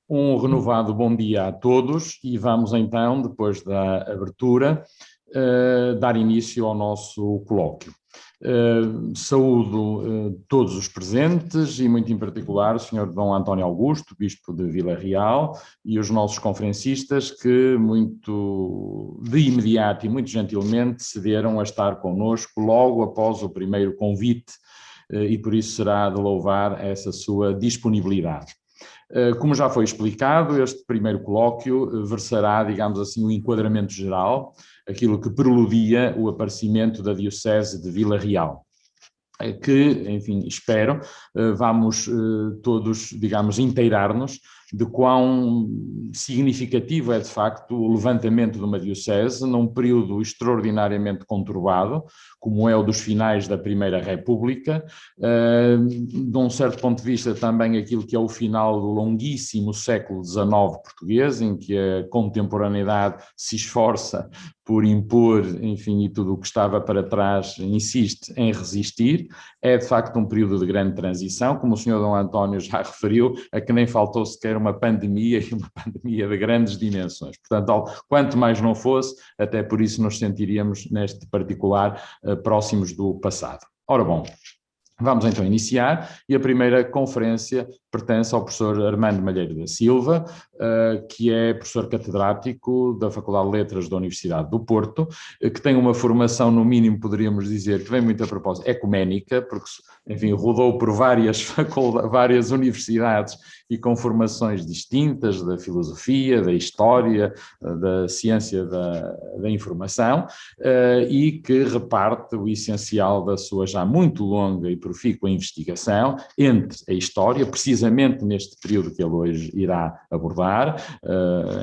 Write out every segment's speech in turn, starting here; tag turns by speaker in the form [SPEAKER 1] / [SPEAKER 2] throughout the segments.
[SPEAKER 1] Um renovado bom dia a todos e vamos então, depois da abertura, dar início ao nosso colóquio. Saúdo todos os presentes e muito em particular o Sr. Dom António Augusto, Bispo de Vila Real, e os nossos conferencistas que muito de imediato e muito gentilmente cederam a estar connosco logo após o primeiro convite e por isso será de louvar essa sua disponibilidade. Como já foi explicado, este primeiro colóquio versará, digamos assim, o enquadramento geral, aquilo que preludia o aparecimento da Diocese de Vila Real, que, enfim, espero, vamos todos, digamos, inteirar-nos de quão significativo é, de facto, o levantamento de uma diocese num período extraordinariamente conturbado, como é o dos finais da Primeira República, de um certo ponto de vista também aquilo que é o final do longuíssimo século XIX português, em que a contemporaneidade se esforça por impor, enfim, e tudo o que estava para trás insiste em resistir. É, de facto, um período de grande transição, como o Sr. Dom António já referiu, a que nem faltou sequer uma pandemia, e uma pandemia de grandes dimensões. Portanto, quanto mais não fosse, até por isso nos sentiríamos, neste particular, próximos do passado. Ora bom, vamos então iniciar, e a primeira conferência pertence ao professor Armando Malheiro da Silva, que é professor catedrático da Faculdade de Letras da Universidade do Porto, que tem uma formação, no mínimo poderíamos dizer, que vem muito a propósito, ecuménica, porque, enfim, rodou por várias universidades e com formações distintas da filosofia, da história, da ciência da informação, e que reparte o essencial da sua já muito longa e profícua investigação entre a história, precisamente neste período que ele hoje irá abordar.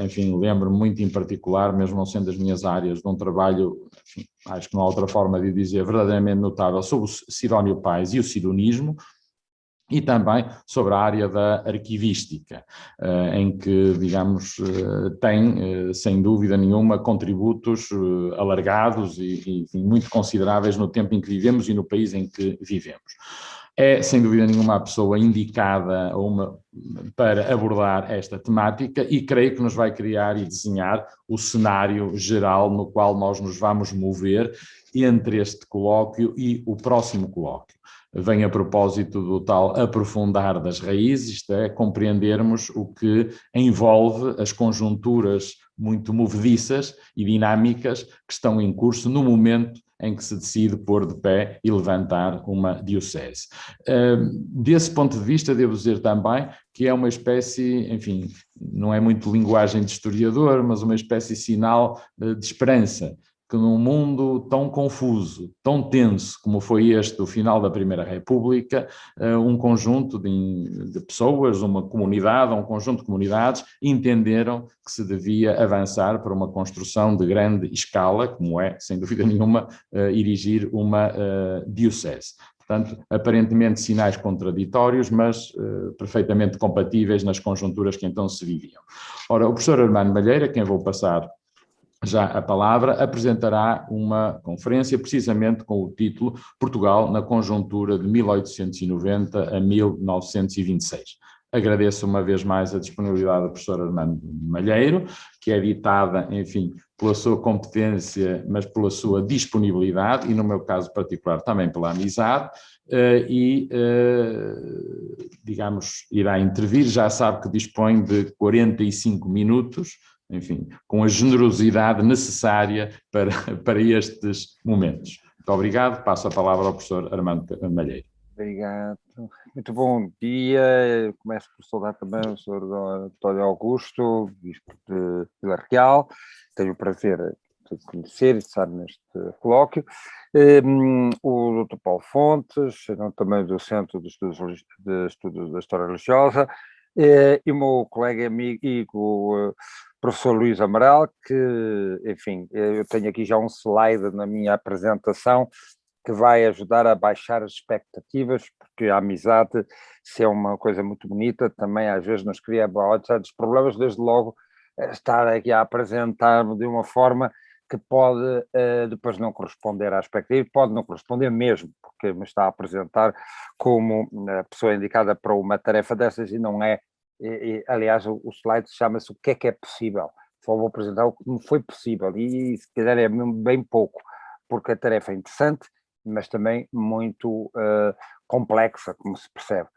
[SPEAKER 1] Enfim, lembro-me muito em particular, mesmo não sendo as minhas áreas, de um trabalho, enfim, acho que não há outra forma de dizer, verdadeiramente notável, sobre o Sidónio Pais e o sidonismo, e também sobre a área da arquivística, em que, digamos, tem, sem dúvida nenhuma, contributos alargados e enfim, muito consideráveis no tempo em que vivemos e no país em que vivemos. É, sem dúvida nenhuma, a pessoa indicada para abordar esta temática e creio que nos vai criar e desenhar o cenário geral no qual nós nos vamos mover entre este colóquio e o próximo colóquio. Vem a propósito do tal aprofundar das raízes, isto é, compreendermos o que envolve as conjunturas muito movediças e dinâmicas que estão em curso no momento em que se decide pôr de pé e levantar uma diocese. Desse ponto de vista, devo dizer também que é uma espécie, enfim, não é muito linguagem de historiador, mas uma espécie de sinal de esperança, que num mundo tão confuso, tão tenso como foi este do final da Primeira República, um conjunto de pessoas, uma comunidade, um conjunto de comunidades, entenderam que se devia avançar para uma construção de grande escala, como é, sem dúvida nenhuma, erigir uma diocese. Portanto, aparentemente sinais contraditórios, mas perfeitamente compatíveis nas conjunturas que então se viviam. Ora, o professor Armando Malheiro, a quem vou passar já a palavra, apresentará uma conferência precisamente com o título Portugal na conjuntura de 1890 a 1926. Agradeço uma vez mais a disponibilidade do professor Armando Malheiro, que é editada, enfim, pela sua competência, mas pela sua disponibilidade e, no meu caso particular, também pela amizade, digamos, irá intervir. Já sabe que dispõe de 45 minutos, enfim, com a generosidade necessária para estes momentos. Muito obrigado, passo a palavra ao professor Armando Malheiro.
[SPEAKER 2] Obrigado. Muito bom dia. Começo por saudar também o Sr. António Augusto, Bispo de Vila Real. Tenho o prazer de conhecer e de estar neste colóquio. O Dr. Paulo Fontes, também do Centro de Estudos da História Religiosa, e o meu colega amigo, professor Luís Amaral, que, enfim, eu tenho aqui já um slide na minha apresentação que vai ajudar a baixar as expectativas, porque a amizade, se é uma coisa muito bonita, também às vezes nos cria outros problemas, desde logo estar aqui a apresentar-me de uma forma que pode depois não corresponder à expectativa, pode não corresponder mesmo, porque me está a apresentar como a pessoa indicada para uma tarefa dessas e não é aliás, o slide chama-se O que é possível? Só vou apresentar o que me foi possível, e se calhar é bem pouco, porque a tarefa é interessante, mas também muito complexa, como se percebe.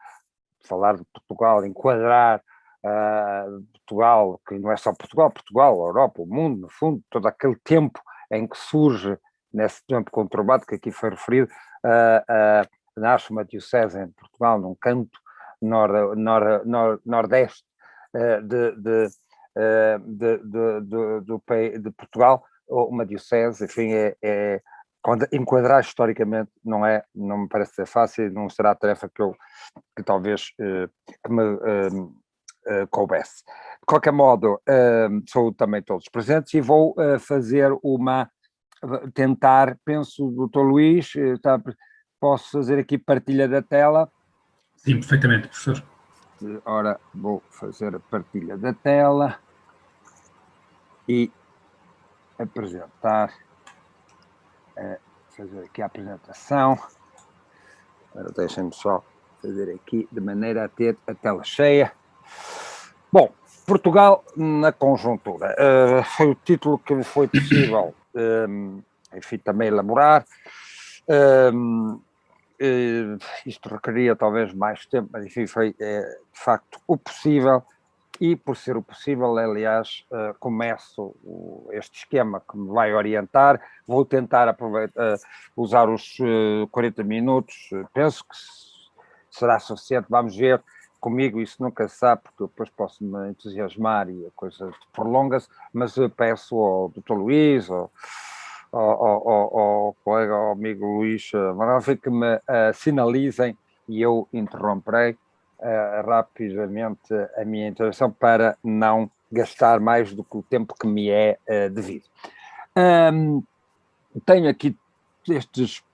[SPEAKER 2] Falar de Portugal, enquadrar Portugal, que não é só Portugal, a Europa, o mundo, no fundo, todo aquele tempo em que surge, nesse tempo conturbado que aqui foi referido, nasce uma diocese em Portugal, num canto nordeste de Portugal, uma diocese, enfim, enquadrar historicamente não me parece ser fácil, não será a tarefa que talvez que me coubesse. De qualquer modo, sou também todos presentes e vou tentar, penso, doutor Luís, posso fazer aqui partilha da tela?
[SPEAKER 3] Sim, perfeitamente, professor.
[SPEAKER 2] Ora, vou fazer a partilha da tela e apresentar, fazer aqui a apresentação. Agora deixem-me só fazer aqui de maneira a ter a tela cheia. Bom, Portugal na conjuntura. Foi o título que me foi possível, enfim, também elaborar. Isto requeria talvez mais tempo, mas enfim, foi de facto o possível, e por ser o possível, aliás, começo este esquema que me vai orientar. Vou tentar usar os 40 minutos, penso que será suficiente, vamos ver. Comigo isso nunca se sabe, porque depois posso me entusiasmar e a coisa prolonga-se, mas eu peço ao Dr. Luís, ao colega, ao amigo Luís Maravilha, que me sinalizem e eu interromperei rapidamente a minha intervenção para não gastar mais do que o tempo que me é devido. Tenho aqui estes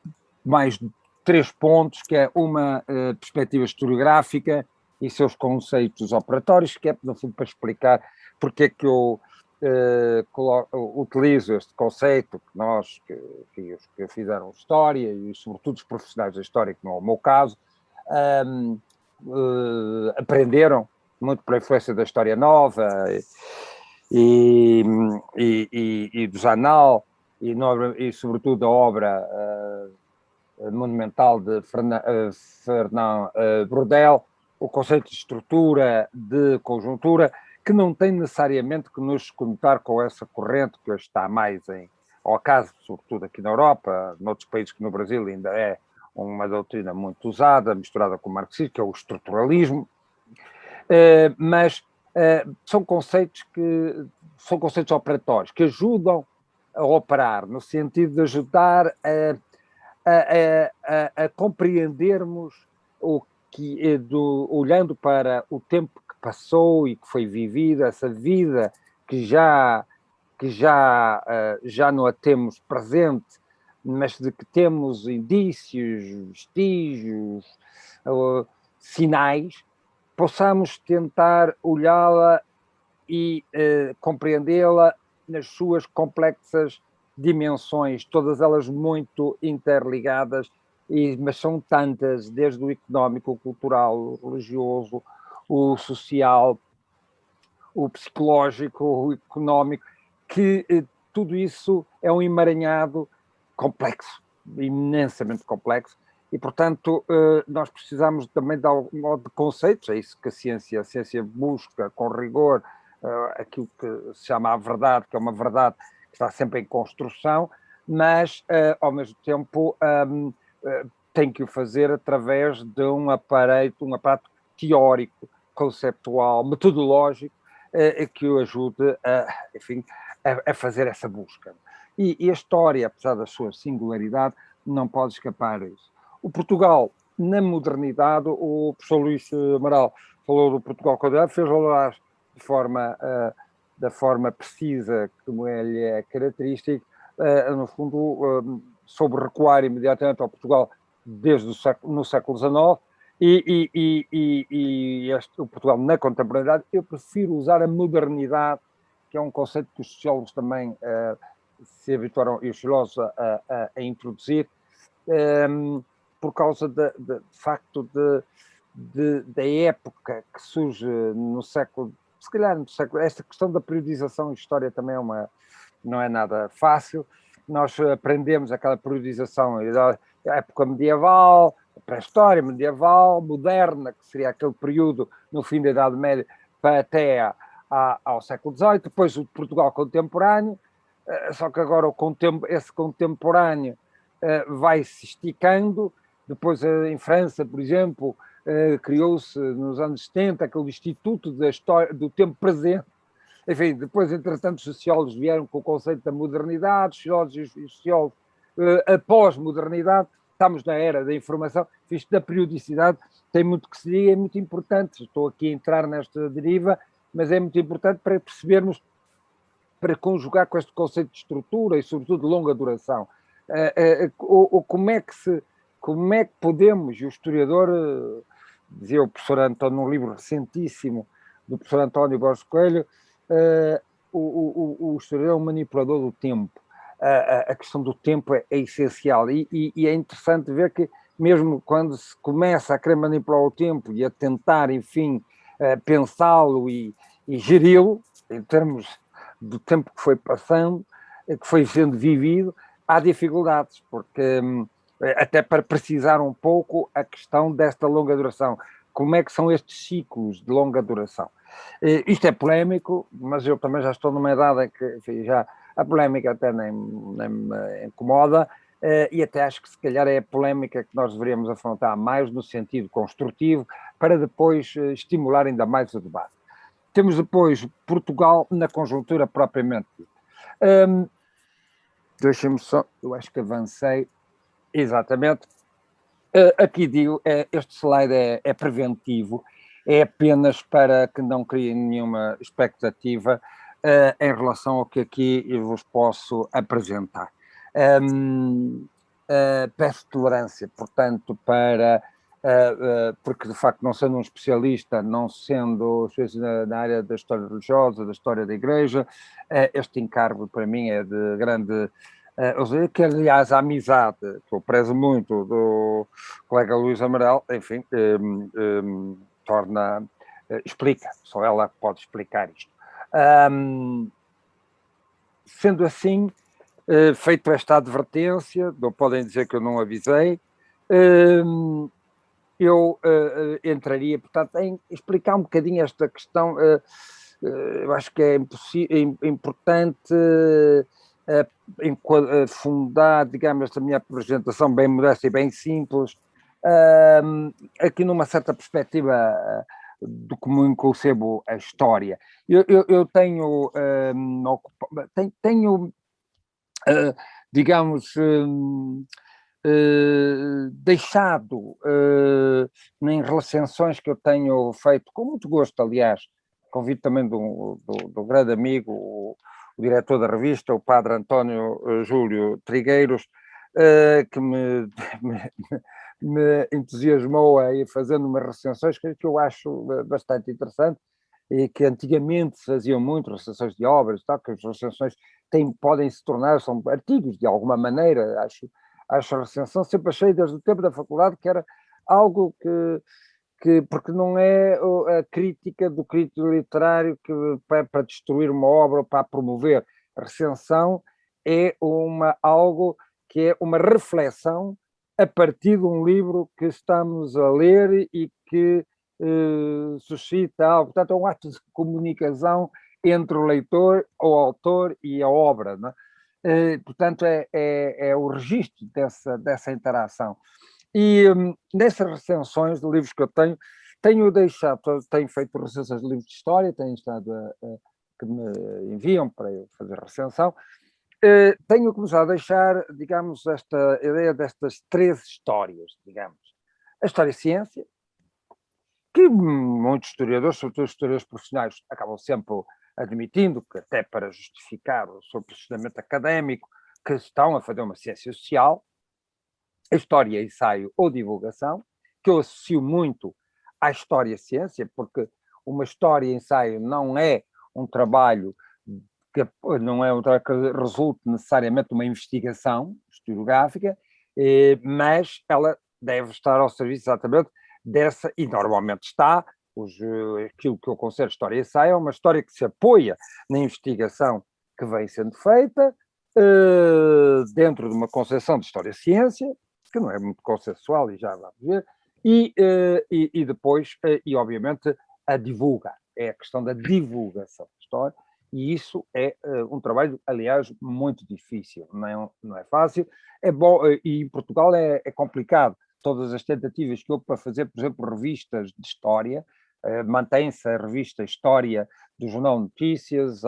[SPEAKER 2] mais 3 pontos, que é uma perspectiva historiográfica e seus conceitos operatórios, que é, no fundo, para explicar porque é que eu utilizo este conceito que nós, os que fizeram história, e sobretudo os profissionais da história, que não é o meu caso, aprenderam muito pela influência da História Nova e do Janal, e sobretudo da obra monumental de Fernand Braudel, o conceito de estrutura, de conjuntura, que não tem necessariamente que nos conectar com essa corrente que hoje está mais ao acaso, sobretudo aqui na Europa, noutros países que no Brasil ainda é uma doutrina muito usada, misturada com o marxismo, que é o estruturalismo, mas são conceitos operatórios que ajudam a operar, no sentido de ajudar a compreendermos olhando para o tempo que passou e que foi vivido, essa vida que já não a temos presente, mas de que temos indícios, vestígios, sinais, possamos tentar olhá-la e compreendê-la nas suas complexas dimensões, todas elas muito interligadas, mas são tantas, desde o económico, o cultural, o religioso, o social, o psicológico, o económico, que tudo isso é um emaranhado complexo, imensamente complexo, e, portanto, nós precisamos também de algum modo de conceitos, é isso que a ciência busca com rigor, aquilo que se chama a verdade, que é uma verdade que está sempre em construção, mas, ao mesmo tempo, tem que o fazer através de um aparato teórico, conceptual, metodológico, que o ajude a fazer essa busca. E a história, apesar da sua singularidade, não pode escapar a isso. O Portugal, na modernidade, o professor Luís Amaral falou do Portugal quando fez valorar da forma precisa como ele é característico, no fundo, soube recuar imediatamente ao Portugal desde no século XIX, e o Portugal na contemporaneidade. Eu prefiro usar a modernidade, que é um conceito que os sociólogos também se habituaram, e os filósofos, a introduzir, por causa de facto da época que surge no século, se calhar no século, esta questão da periodização em história também não é nada fácil. Nós aprendemos aquela periodização da época medieval, pré-história medieval, moderna, que seria aquele período no fim da Idade Média até ao século XVIII, depois o Portugal contemporâneo, só que agora esse contemporâneo vai-se esticando. Depois em França, por exemplo, criou-se nos anos 70 aquele Instituto da História do Tempo Presente. Enfim, depois, entretanto, os sociólogos vieram com o conceito da modernidade, os sociólogos após modernidade. Estamos na era da informação, isto da periodicidade tem muito que se dizer, é muito importante. Estou aqui a entrar nesta deriva, mas é muito importante para percebermos, para conjugar com este conceito de estrutura e, sobretudo, de longa duração. Como é que podemos, e o historiador, dizia o professor António, num livro recentíssimo do professor António Borges Coelho, o historiador é um manipulador do tempo. A questão do tempo é essencial e é interessante ver que mesmo quando se começa a querer manipular o tempo e a tentar, enfim, pensá-lo e geri-lo, em termos do tempo que foi passando, que foi sendo vivido, há dificuldades, porque até para precisar um pouco a questão desta longa duração. Como é que são estes ciclos de longa duração? Isto é polémico, mas eu também já estou numa idade em que, enfim, já a polémica até nem me incomoda, e até acho que se calhar é a polémica que nós deveríamos afrontar mais no sentido construtivo, para depois estimular ainda mais o debate. Temos depois Portugal na conjuntura propriamente dita. Deixem-me só, eu acho que avancei, exatamente. Aqui digo, este slide é preventivo, é apenas para que não criem nenhuma expectativa em relação ao que aqui eu vos posso apresentar. Peço tolerância, portanto, porque de facto, não sendo um especialista, não sendo na área da história religiosa, da história da Igreja, este encargo para mim é de grande... que aliás a amizade, que eu prezo muito, do colega Luís Amaral, enfim, explica, só ela pode explicar isto. Sendo assim, feito esta advertência, não podem dizer que eu não avisei, eu entraria, portanto, em explicar um bocadinho esta questão. Eu acho que é importante fundar, digamos, esta minha apresentação bem modesta e bem simples, aqui numa certa perspectiva de como eu concebo a história. Eu tenho, digamos, deixado em recensões que eu tenho feito, com muito gosto, aliás, convido também do grande amigo, o diretor da revista, o padre António Júlio Trigueiros, que me entusiasmou a ir fazendo umas recensões que eu acho bastante interessante, e que antigamente se faziam muito, recensões de obras, tal, que as recensões podem se tornar, são artigos de alguma maneira. Acho a recensão, sempre achei desde o tempo da faculdade que era algo que porque não é a crítica do crítico literário que para destruir uma obra ou para promover. A recensão é algo que é uma reflexão a partir de um livro que estamos a ler e que suscita algo. Portanto, é um ato de comunicação entre o leitor, o autor e a obra, não é? Portanto, é o registro dessa interação. E nessas recensões de livros que eu tenho feito recensões de livros de história, tenho estado que me enviam para eu fazer recensão. Tenho começado a deixar, digamos, esta ideia destas 3 histórias, digamos. A história-ciência, que muitos historiadores, sobretudo historiadores profissionais, acabam sempre admitindo que, até para justificar o seu posicionamento académico, que estão a fazer uma ciência social. A história, ensaio ou divulgação, que eu associo muito à história-ciência, porque uma história-ensaio não é um trabalho que resulte necessariamente de uma investigação historiográfica, mas ela deve estar ao serviço exatamente dessa, e normalmente está, aquilo que eu considero história-ensaio, é uma história que se apoia na investigação que vem sendo feita, dentro de uma concepção de história-ciência, que não é muito consensual, e já vamos ver, e depois, e obviamente, a divulgar. É a questão da divulgação da história, e isso é um trabalho, aliás, muito difícil, não é fácil. É bom, e em Portugal é complicado. Todas as tentativas que houve para fazer, por exemplo, revistas de história, mantém-se a revista História do Jornal de Notícias,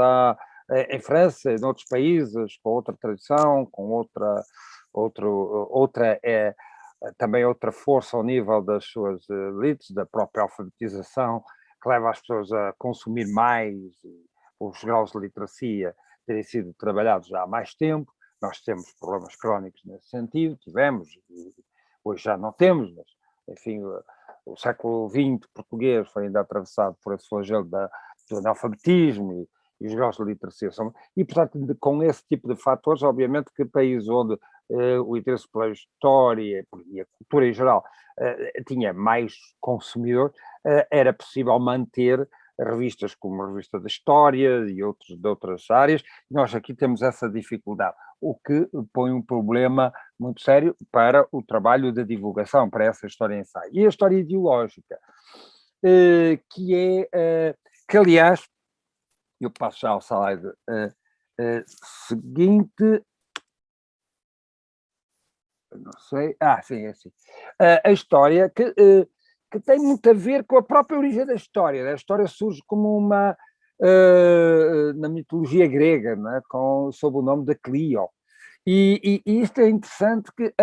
[SPEAKER 2] em França, em outros países, com outra tradição, com outra também outra força ao nível das suas elites, da própria alfabetização, que leva as pessoas a consumir mais, os graus de literacia terem sido trabalhados já há mais tempo. Nós temos problemas crónicos nesse sentido, tivemos, e hoje já não temos, mas, enfim, o século XX português foi ainda atravessado por esse flagelo do analfabetismo e os graus de literacia são... E, portanto, com esse tipo de fatores, obviamente que países onde o interesse pela história e a cultura em geral tinha mais consumidor, era possível manter revistas como a Revista da História e de outras áreas. Nós aqui temos essa dificuldade, o que põe um problema muito sério para o trabalho de divulgação, para essa história-ensaio. E a história ideológica, que aliás, eu passo já ao slide seguinte, não sei, sim, é assim. A história que tem muito a ver com a própria origem da história. A história surge como na mitologia grega, não é? Sob o nome de Clio. E isto é interessante que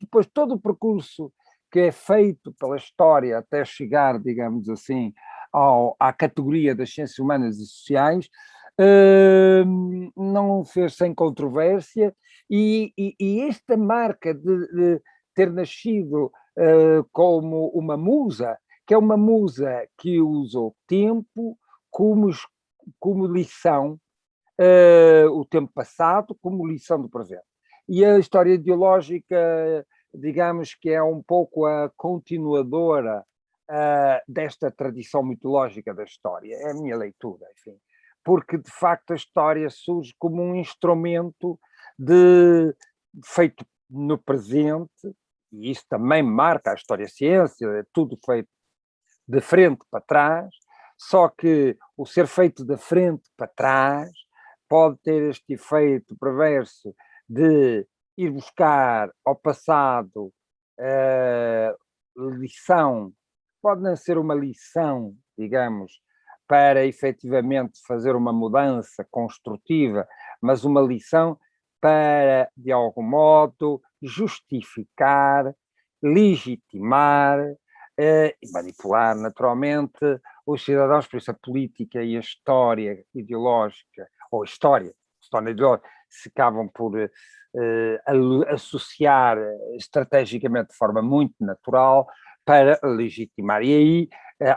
[SPEAKER 2] depois todo o percurso que é feito pela história até chegar, digamos assim, à categoria das ciências humanas e sociais, não fez sem controvérsia, e esta marca de ter nascido como uma musa, que é uma musa que usa o tempo como lição, o tempo passado como lição do presente. E a história ideológica, digamos que é um pouco a continuadora desta tradição mitológica da história, é a minha leitura, enfim, porque de facto a história surge como um instrumento feito no presente, e isso também marca a história-ciência, é tudo feito de frente para trás, só que o ser feito de frente para trás pode ter este efeito perverso de ir buscar ao passado lição, pode não ser uma lição, digamos, para efetivamente fazer uma mudança construtiva, mas uma lição para, de algum modo, justificar, legitimar e manipular, naturalmente, os cidadãos. Por isso a política e a história ideológica, ou história ideológica, se acabam por associar estrategicamente de forma muito natural para legitimar. E aí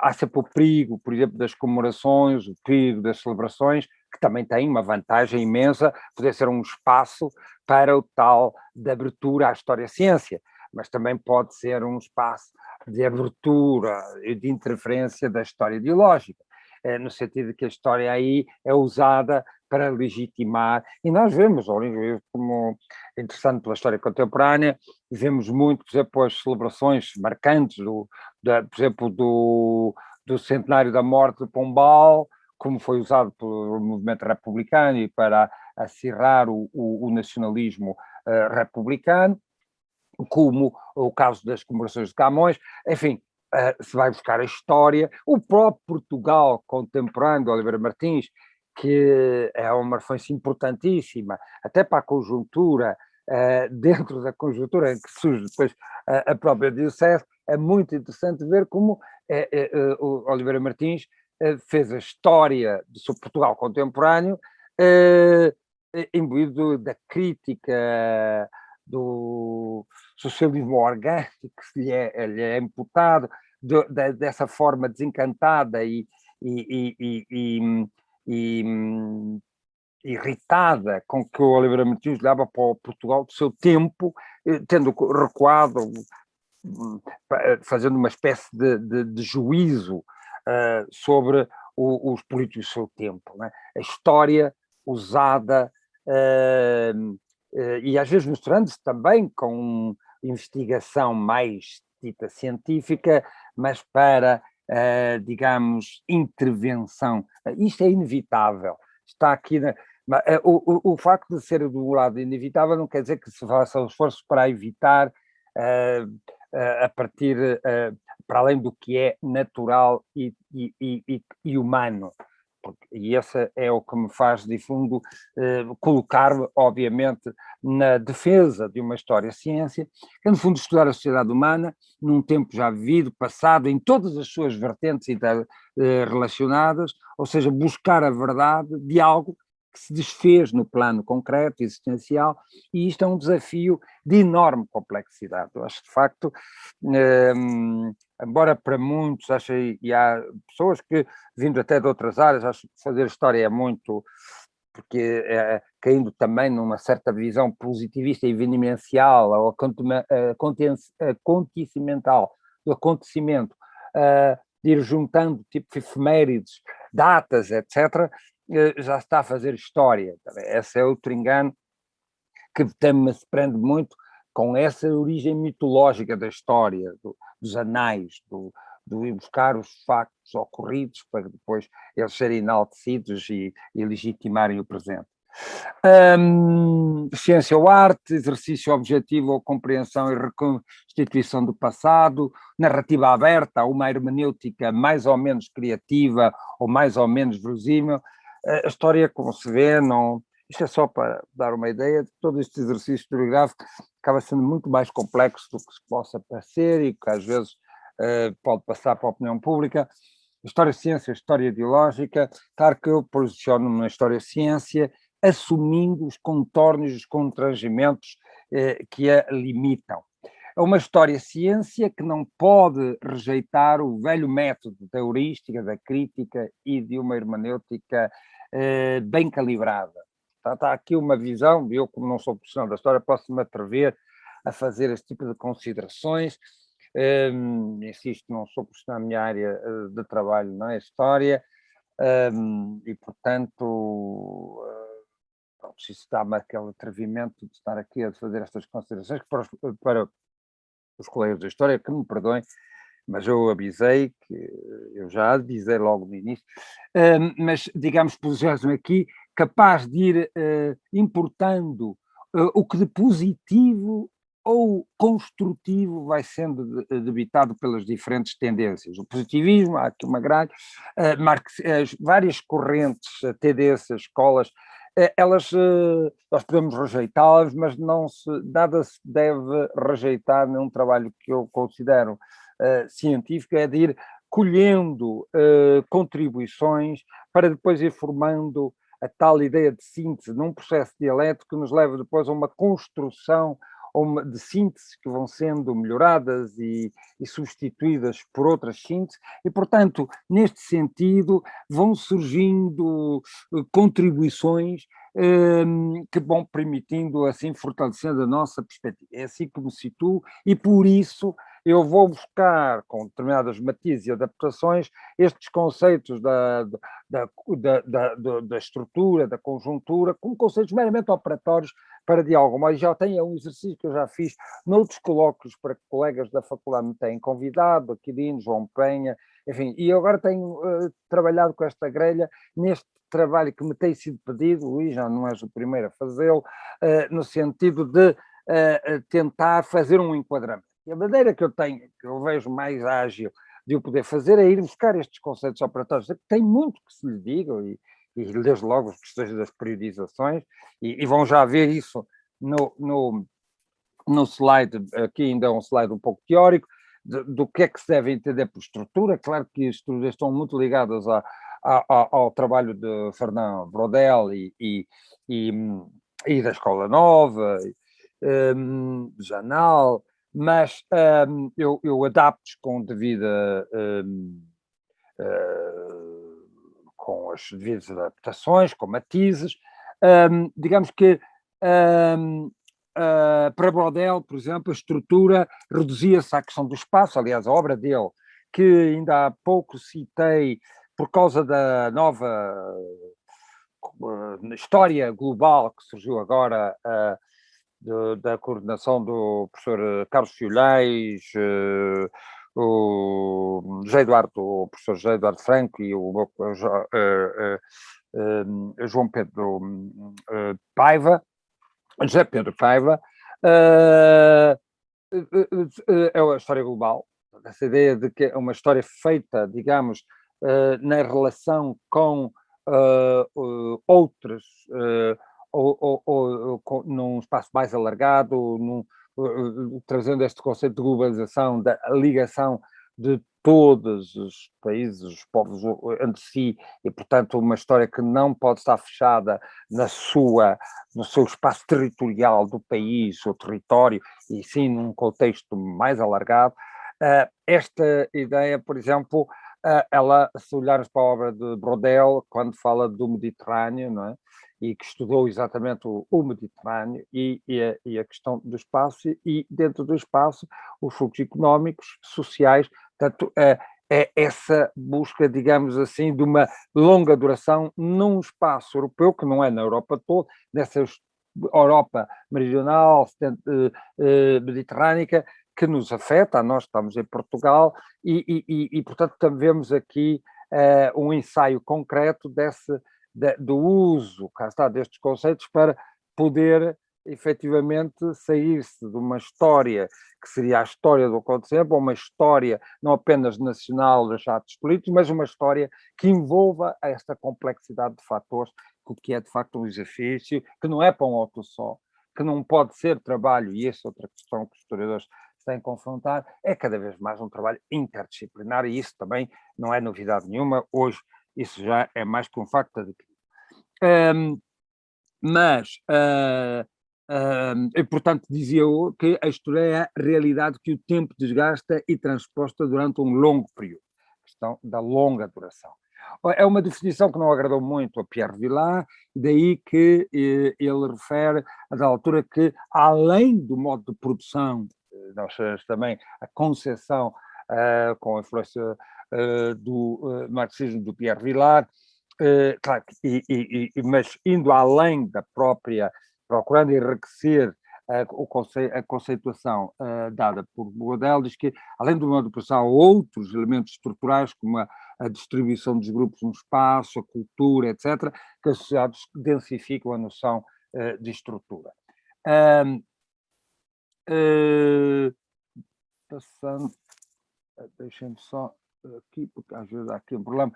[SPEAKER 2] há sempre o perigo, por exemplo, das comemorações, o perigo das celebrações, que também tem uma vantagem imensa, poder ser um espaço para o tal de abertura à história-ciência, mas também pode ser um espaço de abertura e de interferência da história ideológica, no sentido de que a história aí é usada para legitimar, e nós vemos, como interessante pela história contemporânea, vemos muito, por exemplo, as celebrações marcantes, por exemplo, do centenário da morte de Pombal, como foi usado pelo movimento republicano e para acirrar o nacionalismo republicano, como o caso das comemorações de Camões, enfim, se vai buscar a história, o próprio Portugal contemporâneo de Oliveira Martins, que é uma referência importantíssima, até para a conjuntura, dentro da conjuntura em que surge depois a própria diocese, é muito interessante ver como o Oliveira Martins fez a história do seu Portugal contemporâneo, imbuído da crítica do socialismo orgânico que lhe é imputado, dessa forma desencantada e irritada com que o Oliveira Martins leva para o Portugal do seu tempo, tendo recuado fazendo uma espécie de juízo sobre os políticos do seu tempo, não é? A história usada, e às vezes misturando-se também com investigação mais dita científica, mas para, digamos, intervenção. Isto é inevitável. Está aqui o facto de ser do lado inevitável não quer dizer que se faça esforços para evitar a partir para além do que é natural e humano. E esse é o que me faz, de fundo, colocar-me, obviamente, na defesa de uma história-ciência, que, no fundo, estudar a sociedade humana num tempo já vivido, passado, em todas as suas vertentes relacionadas, ou seja, buscar a verdade de algo que se desfez no plano concreto, existencial, e isto é um desafio de enorme complexidade. Eu acho, de facto, embora para muitos, acho, e há pessoas que, vindo até de outras áreas, acho que fazer história é muito, porque caindo também numa certa visão positivista e evidencial, ou acontecimental, do acontecimento, de ir juntando tipo efemérides, datas, etc., já está a fazer história. Esse é outro engano que também se prende muito com essa origem mitológica da história, dos anais, do ir buscar os factos ocorridos para depois eles serem enaltecidos e legitimarem o presente. Ciência ou arte, exercício objetivo ou compreensão e reconstituição do passado, narrativa aberta, uma hermenêutica mais ou menos criativa ou mais ou menos verossímil. A história, como se vê, não... Isto é só para dar uma ideia de que todo este exercício historiográfico acaba sendo muito mais complexo do que se possa parecer e que às vezes pode passar para a opinião pública. História-ciência, história ideológica, claro que eu posiciono-me na história-ciência assumindo os contornos, os constrangimentos que a limitam. É uma história-ciência que não pode rejeitar o velho método da heurística, da crítica e de uma hermenêutica bem calibrada. Está aqui uma visão, eu como não sou profissional da história, posso-me atrever a fazer este tipo de considerações. Insisto, não sou profissional na minha área de trabalho, não é história, e portanto isso dá-me aquele atrevimento de estar aqui a fazer estas considerações que para os colegas da história, que me perdoem, mas eu avisei, que eu já avisei logo no início, mas digamos, posiciono-me aqui capaz de ir importando o que de positivo ou construtivo vai sendo debitado pelas diferentes tendências. O positivismo, há aqui uma grade, várias correntes, tendências, escolas, elas, nós podemos rejeitá-las, mas nada se deve rejeitar num trabalho que eu considero científico, é de ir colhendo contribuições para depois ir formando a tal ideia de síntese num processo dialético que nos leva depois a uma construção de sínteses que vão sendo melhoradas e substituídas por outras sínteses e, portanto, neste sentido, vão surgindo contribuições que vão permitindo, assim, fortalecendo a nossa perspectiva. É assim que me situo e, por isso, eu vou buscar, com determinadas matizes e adaptações, estes conceitos da estrutura, da conjuntura, como conceitos meramente operatórios para diálogo. Mas já tenho um exercício que eu já fiz noutros colóquios para que colegas da faculdade me têm convidado, Aquilino, João Penha, enfim, e eu agora tenho trabalhado com esta grelha neste trabalho que me tem sido pedido, Luís, já não és o primeiro a fazê-lo, no sentido de tentar fazer um enquadramento. E a maneira que eu tenho, que eu vejo mais ágil de eu poder fazer, é ir buscar estes conceitos operatórios. Tem muito que se lhe diga, e desde logo as questões das periodizações, e vão já ver isso no slide, aqui ainda é um slide um pouco teórico, do que é que se deve entender por estrutura. Claro que as estruturas estão muito ligadas ao trabalho de Fernand Braudel e da Escola Nova, Janal, mas eu adapto com devida com as devidas adaptações, com matizes. Digamos que para Brodel, por exemplo, a estrutura reduzia-se à questão do espaço. Aliás, a obra dele, que ainda há pouco citei, por causa da nova história global que surgiu agora, da coordenação do professor Carlos Fiolhais, o professor José Eduardo Franco e o João Pedro Paiva, José Pedro Paiva, é a história global, essa ideia de que é uma história feita, digamos, na relação com outras, ou num espaço mais alargado, trazendo este conceito de globalização, da ligação de todos os países, os povos entre si, e, portanto, uma história que não pode estar fechada no seu espaço territorial do país, o território, e sim num contexto mais alargado. Esta ideia, por exemplo, ela, se olharmos para a obra de Brodel, quando fala do Mediterrâneo, não é? E que estudou exatamente o Mediterrâneo e a questão do espaço, e dentro do espaço os fluxos económicos, sociais, portanto, é essa busca, digamos assim, de uma longa duração num espaço europeu, que não é na Europa toda, nessa Europa meridional, mediterrânica, que nos afeta. Nós estamos em Portugal e portanto, vemos aqui um ensaio concreto do uso, cá está, destes conceitos para poder efetivamente sair-se de uma história que seria a história do acontecimento, ou uma história não apenas nacional dos atos políticos, mas uma história que envolva esta complexidade de fatores, o que é de facto um exercício, que não é para um autor só, que não pode ser trabalho, e essa é outra questão que os historiadores têm que confrontar, é cada vez mais um trabalho interdisciplinar, e isso também não é novidade nenhuma. Hoje isso já é mais que um facto adquirido. E, portanto, dizia eu que a história é a realidade que o tempo desgasta e transposta durante um longo período. A questão da longa duração. É uma definição que não agradou muito a Pierre Vilar, daí que ele refere, a da altura, que, além do modo de produção, nós temos também a concepção com a influência do marxismo do Pierre Vilar, claro, mas indo além da própria, procurando enriquecer a conceituação dada por Brodel, diz que, além do modo de produção, há outros elementos estruturais, como a distribuição dos grupos no espaço, a cultura, etc., que associados densificam a noção de estrutura. Passando, deixem-me só aqui, porque às vezes há aqui um problema.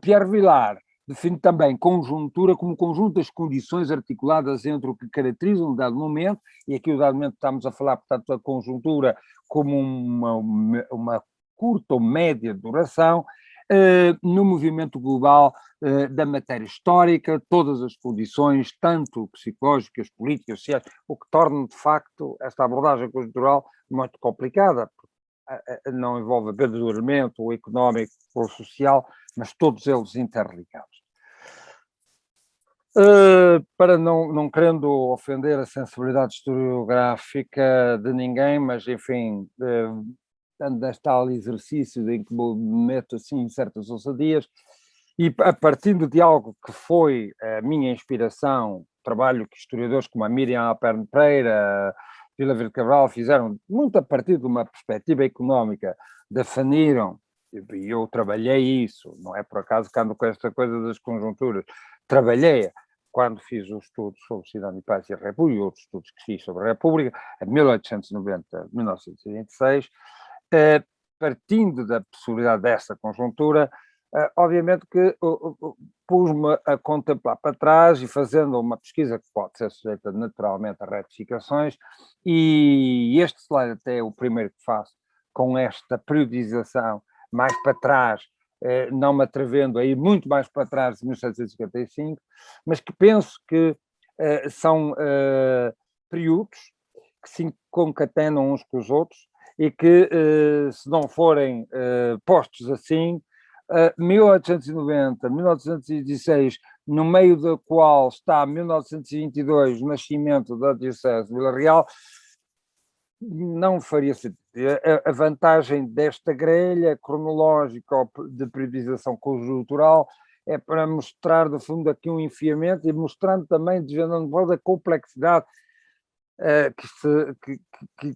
[SPEAKER 2] Pierre Vilar define também conjuntura como conjunto das condições articuladas entre o que caracteriza um dado momento, e aqui o dado momento estamos a falar, portanto, da conjuntura como uma curta ou média duração, no movimento global da matéria histórica, todas as condições, tanto psicológicas, políticas, sociais, o que torna, de facto, esta abordagem conjuntural muito complicada, porque não envolve apenas o elemento, o económico ou o social, mas todos eles interligados. Para não querendo ofender a sensibilidade historiográfica de ninguém, mas, enfim, deste tal exercício em que me meto assim em certas ousadias, e a partir de algo que foi a minha inspiração, trabalho que historiadores como a Miriam Alperne Pereira, Vila Verde Cabral fizeram, muito a partir de uma perspectiva económica, definiram, e eu trabalhei isso, não é por acaso que ando com esta coisa das conjunturas, trabalhei quando fiz os estudos sobre Cidade e Paz e a República, e outros estudos que fiz sobre a República, em 1890 a 1926, partindo da possibilidade dessa conjuntura, obviamente que pus-me a contemplar para trás e fazendo uma pesquisa que pode ser sujeita naturalmente a retificações, e este slide até é o primeiro que faço com esta periodização mais para trás, não me atrevendo a ir muito mais para trás de 1755, mas que penso que são períodos que se concatenam uns com os outros e que, se não forem postos assim, 1890, 1916 no meio da qual está 1922, o nascimento da Diocese de Vila Real, não faria sentido. A vantagem desta grelha cronológica ou de periodização conjuntural é para mostrar, de fundo, aqui um enfiamento e mostrando também, desvendando a complexidade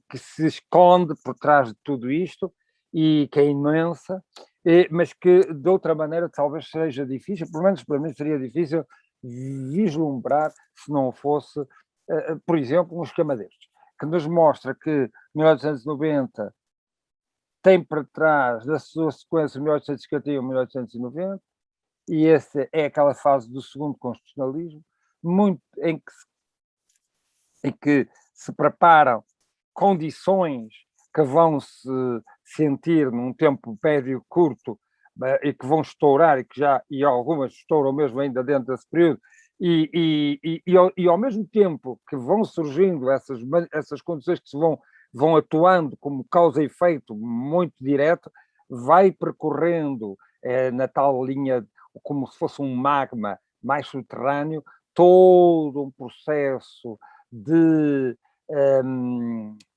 [SPEAKER 2] que se esconde por trás de tudo isto e que é imensa, mas que de outra maneira talvez seja difícil, pelo menos para mim seria difícil vislumbrar se não fosse, por exemplo, um esquema destes, que nos mostra que 1890 tem para trás da sua sequência 1851 1890, e essa é aquela fase do segundo constitucionalismo, muito em que se preparam condições que vão se sentir num tempo médio curto e que vão estourar e algumas estouram mesmo ainda dentro desse período e ao mesmo tempo que vão surgindo essas condições que se vão atuando como causa e efeito muito direto, vai percorrendo na tal linha como se fosse um magma mais subterrâneo, todo um processo de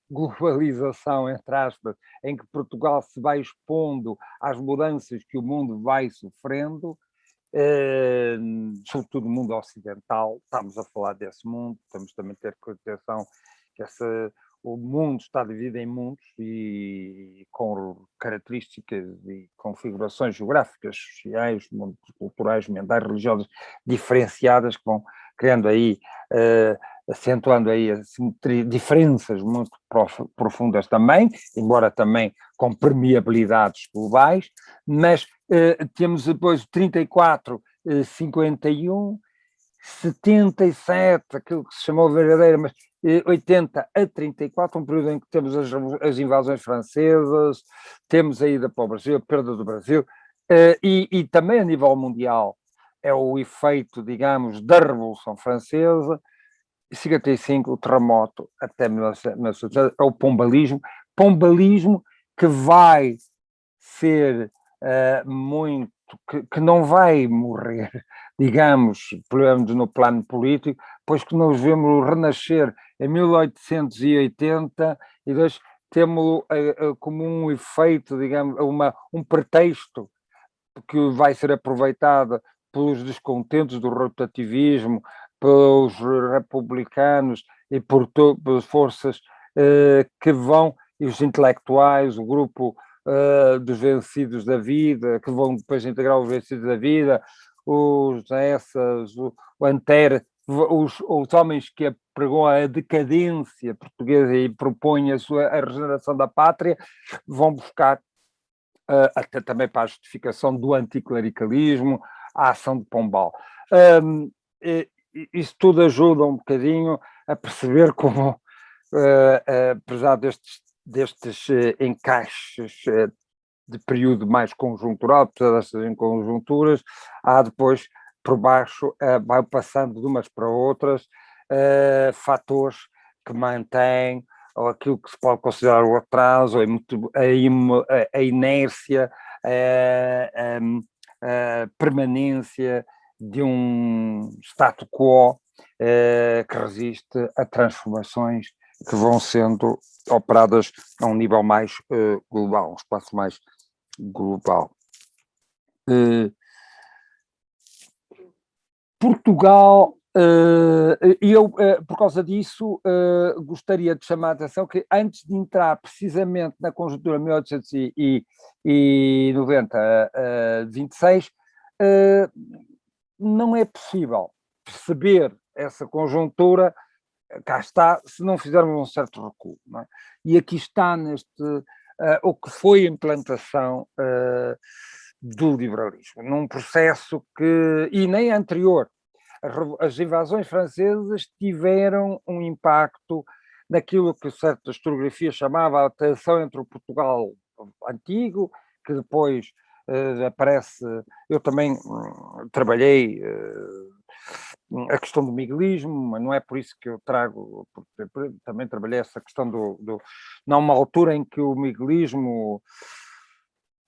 [SPEAKER 2] globalização, entre aspas, em que Portugal se vai expondo às mudanças que o mundo vai sofrendo, sobretudo o mundo ocidental. Estamos a falar desse mundo, temos também de ter atenção que o mundo está dividido em mundos e com características e configurações geográficas, sociais, culturais, mentais, religiosas diferenciadas que vão criando aí, acentuando aí diferenças muito profundas também, embora também com permeabilidades globais, mas temos depois 34, 51, 77, aquilo que se chamou verdadeira, mas 80 a 34, um período em que temos as invasões francesas, temos a ida para o Brasil, a perda do Brasil, e também a nível mundial é o efeito, digamos, da Revolução Francesa, 55, o terremoto, até 1970, é o pombalismo que vai ser muito, que não vai morrer, digamos, no plano político, pois que nós vemos renascer em 1882, temos como um efeito, digamos, um pretexto que vai ser aproveitado pelos descontentes do rotativismo, pelos republicanos e pelas forças que vão, e os intelectuais, o grupo dos vencidos da vida, que vão depois integrar os vencidos da vida, os essas, o Anter, os homens que pregam a decadência portuguesa e propõem a regeneração da pátria, vão buscar até também para a justificação do anticlericalismo, a ação de Pombal. Isso tudo ajuda um bocadinho a perceber como, apesar destes encaixes de período mais conjuntural, apesar destas conjunturas, há depois, por baixo, vai passando de umas para outras, fatores que mantêm ou aquilo que se pode considerar o atraso, a inércia, a permanência de um status quo que resiste a transformações que vão sendo operadas a um nível mais global, um espaço mais global. Portugal, e eu, por causa disso, gostaria de chamar a atenção que antes de entrar precisamente na conjuntura 1890-26, não é possível perceber essa conjuntura, cá está, se não fizermos um certo recuo, não é? E aqui está o que foi a implantação do liberalismo, num processo e nem anterior. As invasões francesas tiveram um impacto naquilo que certa historiografia chamava a tensão entre o Portugal antigo, que depois aparece. Eu também trabalhei a questão do miguelismo, mas não é por isso que eu trago, porque também trabalhei essa questão numa altura em que o miguelismo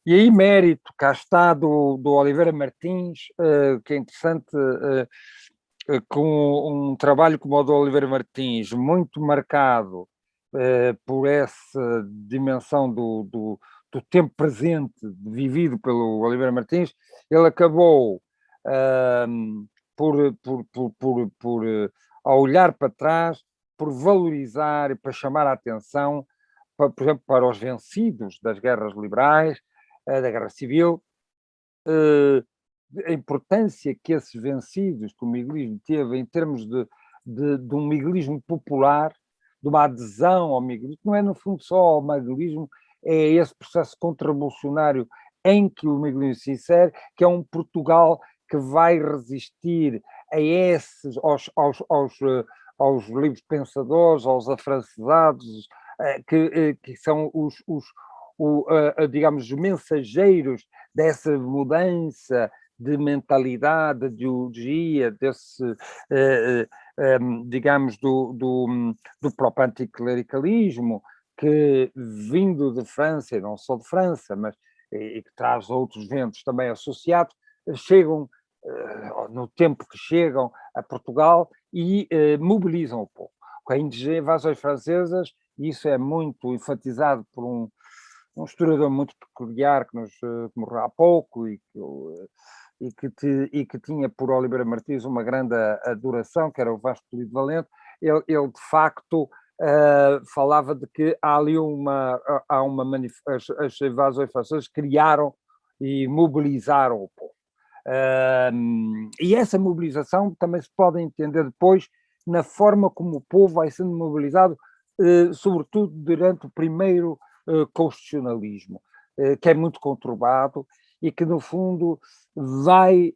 [SPEAKER 2] E aí mérito, cá está, do Oliveira Martins, que é interessante, com um trabalho como o do Oliveira Martins, muito marcado por essa dimensão do tempo presente vivido pelo Oliveira Martins, ele acabou a olhar para trás, por valorizar e para chamar a atenção, por exemplo, para os vencidos das guerras liberais, da Guerra Civil, a importância que esses vencidos que o miguelismo teve em termos de um miguelismo popular, de uma adesão ao miguelismo, não é no fundo só o miguelismo, é esse processo contrarrevolucionário em que o miguelismo se insere, que é um Portugal que vai resistir a esses, aos livres pensadores, aos afrancesados, que são digamos, mensageiros dessa mudança de mentalidade, de ideologia, desse, digamos, do próprio anticlericalismo, que vindo de França, e não só de França, mas e que traz outros ventos também associados, chegam, no tempo que chegam a Portugal e mobilizam o povo. Com as invasões francesas, isso é muito enfatizado por um historiador muito peculiar que morreu há pouco e que tinha por Oliveira Martins uma grande adoração, que era o Vasco Polido Valente. Ele de facto falava de que há ali as invasões francesas criaram e mobilizaram o povo. E essa mobilização também se pode entender depois na forma como o povo vai sendo mobilizado, sobretudo durante o primeiro constitucionalismo, que é muito conturbado e que, no fundo, vai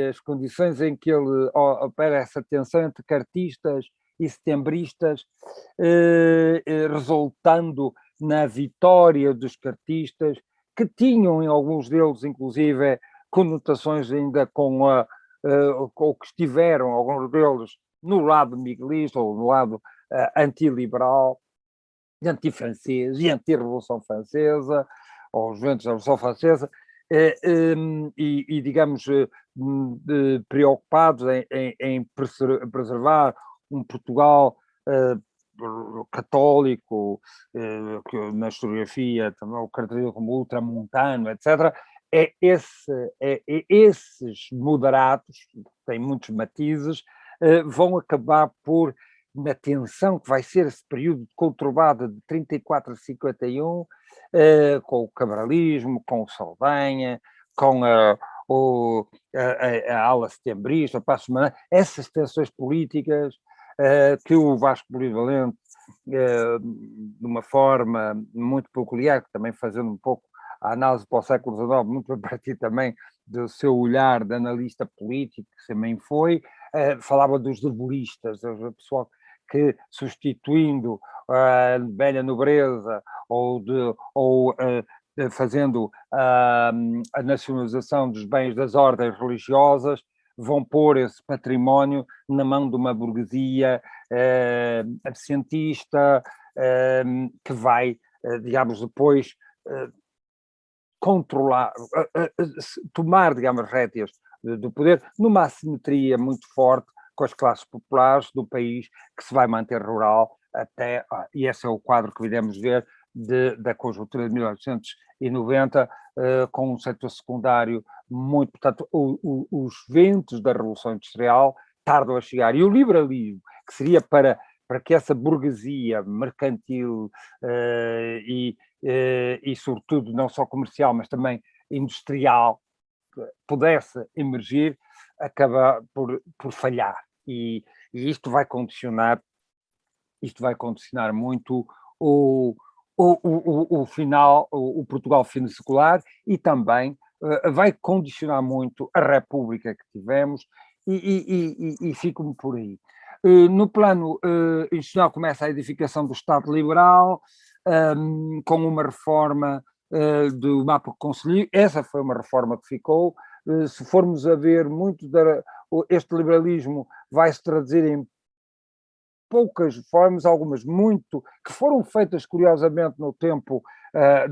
[SPEAKER 2] as condições em que ele opera essa tensão entre cartistas e setembristas, resultando na vitória dos cartistas, que tinham, em alguns deles, inclusive, conotações ainda com o que estiveram, alguns deles, no lado miguelista ou no lado antiliberal, anti-francês e anti-revolução francesa, ou os ventos da Revolução Francesa, digamos, preocupados em preservar um Portugal católico, que na historiografia também o caracteriza como ultramontano, etc. Esses moderados, que têm muitos matizes, vão acabar por, na tensão que vai ser esse período conturbado de 34 a 51, com o cabralismo, com o Saldanha, com a ala setembrista, o Passos Manuel, essas tensões políticas que o Vasco Polido Valente, de uma forma muito peculiar, também fazendo um pouco a análise para o século XIX, muito a partir também do seu olhar de analista político, que também foi, falava dos debolistas, do pessoal que, substituindo a velha nobreza ou fazendo a nacionalização dos bens das ordens religiosas, vão pôr esse património na mão de uma burguesia absentista, que vai, digamos, depois controlar, tomar, digamos, rédeas do poder, numa assimetria muito forte com as classes populares do país, que se vai manter rural até, e esse é o quadro que podemos ver da conjuntura de 1890, com um setor secundário muito, portanto, os ventos da Revolução Industrial tardam a chegar, e o liberalismo, que seria para que essa burguesia mercantil e sobretudo não só comercial, mas também industrial, pudesse emergir, acaba por falhar. E isto vai condicionar muito o final, o Portugal fim de secular, e também vai condicionar muito a República que tivemos, e fico-me por aí. No plano institucional começa a edificação do Estado Liberal, com uma reforma do mapa conselheiro. Essa foi uma reforma que ficou. Se formos a ver, este liberalismo vai se traduzir em poucas reformas, algumas muito, que foram feitas curiosamente no tempo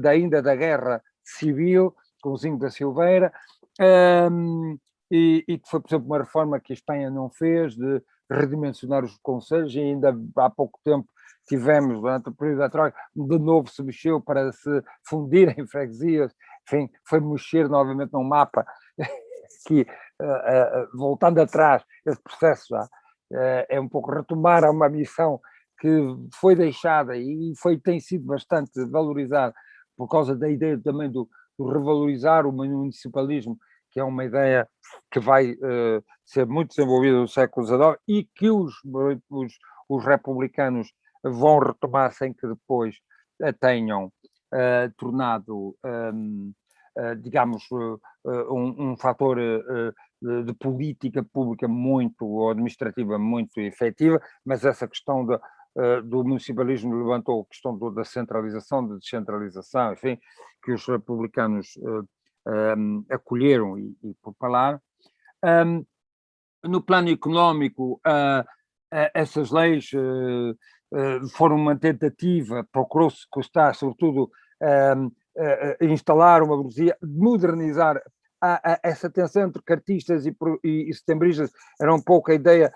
[SPEAKER 2] ainda da Guerra civil, com o Zinco da Silveira, e que foi, por exemplo, uma reforma que a Espanha não fez, de redimensionar os concelhos, e ainda há pouco tempo tivemos, durante o período da Troika, de novo se mexeu para se fundir em freguesias, enfim, foi mexer novamente num mapa que, voltando atrás, esse processo já é um pouco retomar uma missão que foi deixada e tem sido bastante valorizada por causa da ideia também do revalorizar o municipalismo, que é uma ideia que vai ser muito desenvolvida no século XIX e que os republicanos vão retomar sem que depois a tenham tornado, digamos, um fator de política pública muito, ou administrativa muito efetiva, mas essa questão do municipalismo levantou a questão da centralização, da descentralização, enfim, que os republicanos acolheram e propalaram. No plano económico, essas leis foram uma tentativa, procurou-se custar, sobretudo, instalar uma burguesia, modernizar essa tensão entre cartistas e setembristas, era um pouco a ideia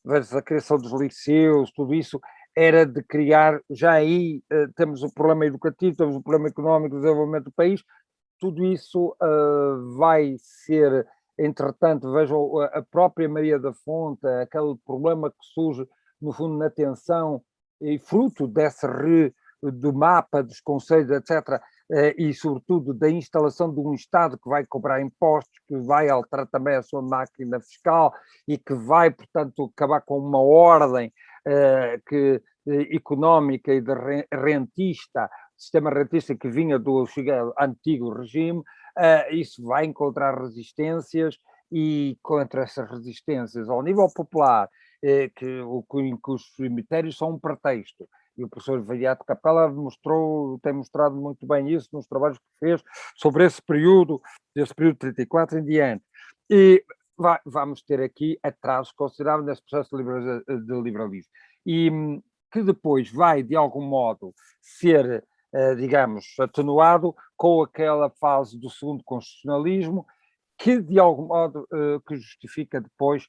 [SPEAKER 2] da criação dos liceus, tudo isso era de criar, já aí temos o problema educativo, temos o problema económico, o desenvolvimento do país, tudo isso vai ser, entretanto, vejam a própria Maria da Fonte, aquele problema que surge, no fundo, na tensão, e fruto do mapa, dos concelhos, etc., e, sobretudo, da instalação de um Estado que vai cobrar impostos, que vai alterar também a sua máquina fiscal e que vai, portanto, acabar com uma ordem económica e de rentista, sistema rentista que vinha do antigo regime, isso vai encontrar resistências, e contra essas resistências ao nível popular, que os cemitérios são um pretexto. E o professor Viriato Capella tem mostrado muito bem isso nos trabalhos que fez sobre esse período de 34 em diante. E vamos ter aqui atrasos consideráveis nesse processo de liberalismo. E que depois vai, de algum modo, ser, digamos, atenuado com aquela fase do segundo constitucionalismo, que, de algum modo, que justifica depois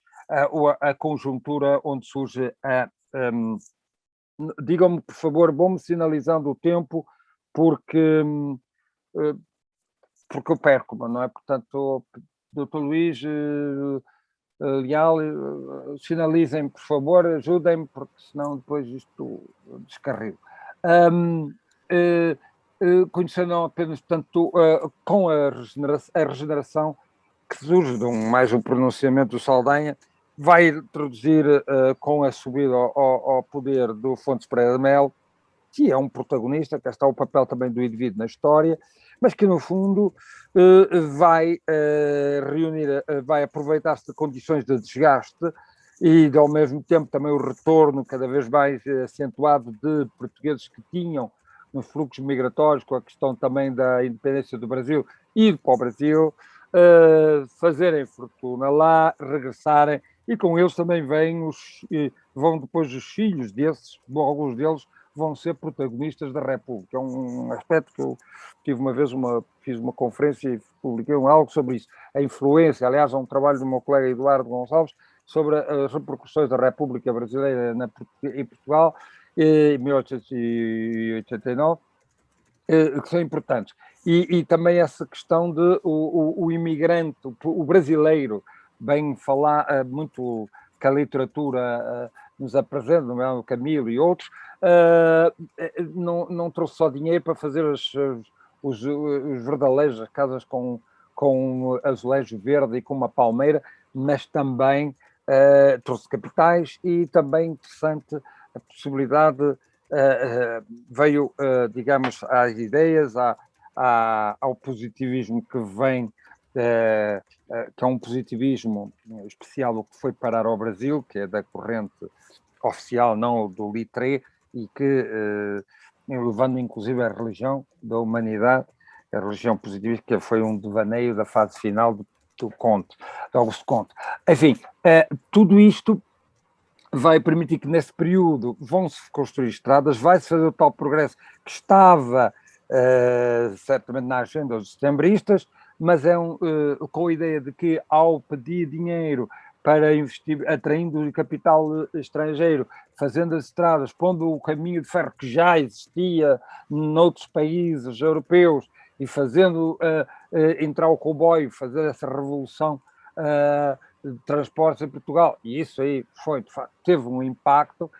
[SPEAKER 2] a conjuntura onde surge a... digam-me, por favor, vão-me sinalizando o tempo, porque eu perco-me, não é? Portanto, Dr. Luís Leal, sinalizem-me, por favor, ajudem-me, porque senão depois isto descarrego. Conhecendo apenas, portanto, com a regeneração que surge de mais um pronunciamento do Saldanha, vai introduzir com a subida ao poder do Fontes Pereira de Melo, que é um protagonista, que está o papel também do indivíduo na história, mas que no fundo vai reunir, vai aproveitar-se de condições de desgaste e ao mesmo tempo também o retorno cada vez mais acentuado de portugueses que tinham nos fluxos migratórios, com a questão também da independência do Brasil e para o Brasil, fazerem fortuna lá, regressarem, e com eles também vão depois os filhos desses, alguns deles vão ser protagonistas da República. É um aspecto que eu tive uma vez, fiz uma conferência e publiquei algo sobre isso. A influência, aliás, há um trabalho do meu colega Eduardo Gonçalves sobre as repercussões da República Brasileira em Portugal, em 1889, que são importantes. E também essa questão de o imigrante, o brasileiro, bem falar muito que a literatura nos apresenta, não é? O Camilo e outros, não trouxe só dinheiro para fazer os verdalejos, as casas com azulejo verde e com uma palmeira, mas também trouxe capitais e também interessante a possibilidade, veio, digamos, às ideias, ao positivismo que vem, que é um positivismo especial, o que foi parar ao Brasil, que é da corrente oficial, não do Littré, e que, levando inclusive a religião da humanidade, a religião positivista, que foi um devaneio da fase final do Comte, de Augusto Comte. Enfim, tudo isto vai permitir que nesse período vão-se construir estradas, vai-se fazer o tal progresso que estava certamente na agenda dos setembristas, mas com a ideia de que, ao pedir dinheiro para investir, atraindo capital estrangeiro, fazendo as estradas, pondo o caminho de ferro que já existia noutros países europeus e fazendo entrar o comboio, fazer essa revolução de transportes em Portugal, e isso aí foi, de facto, teve um impacto,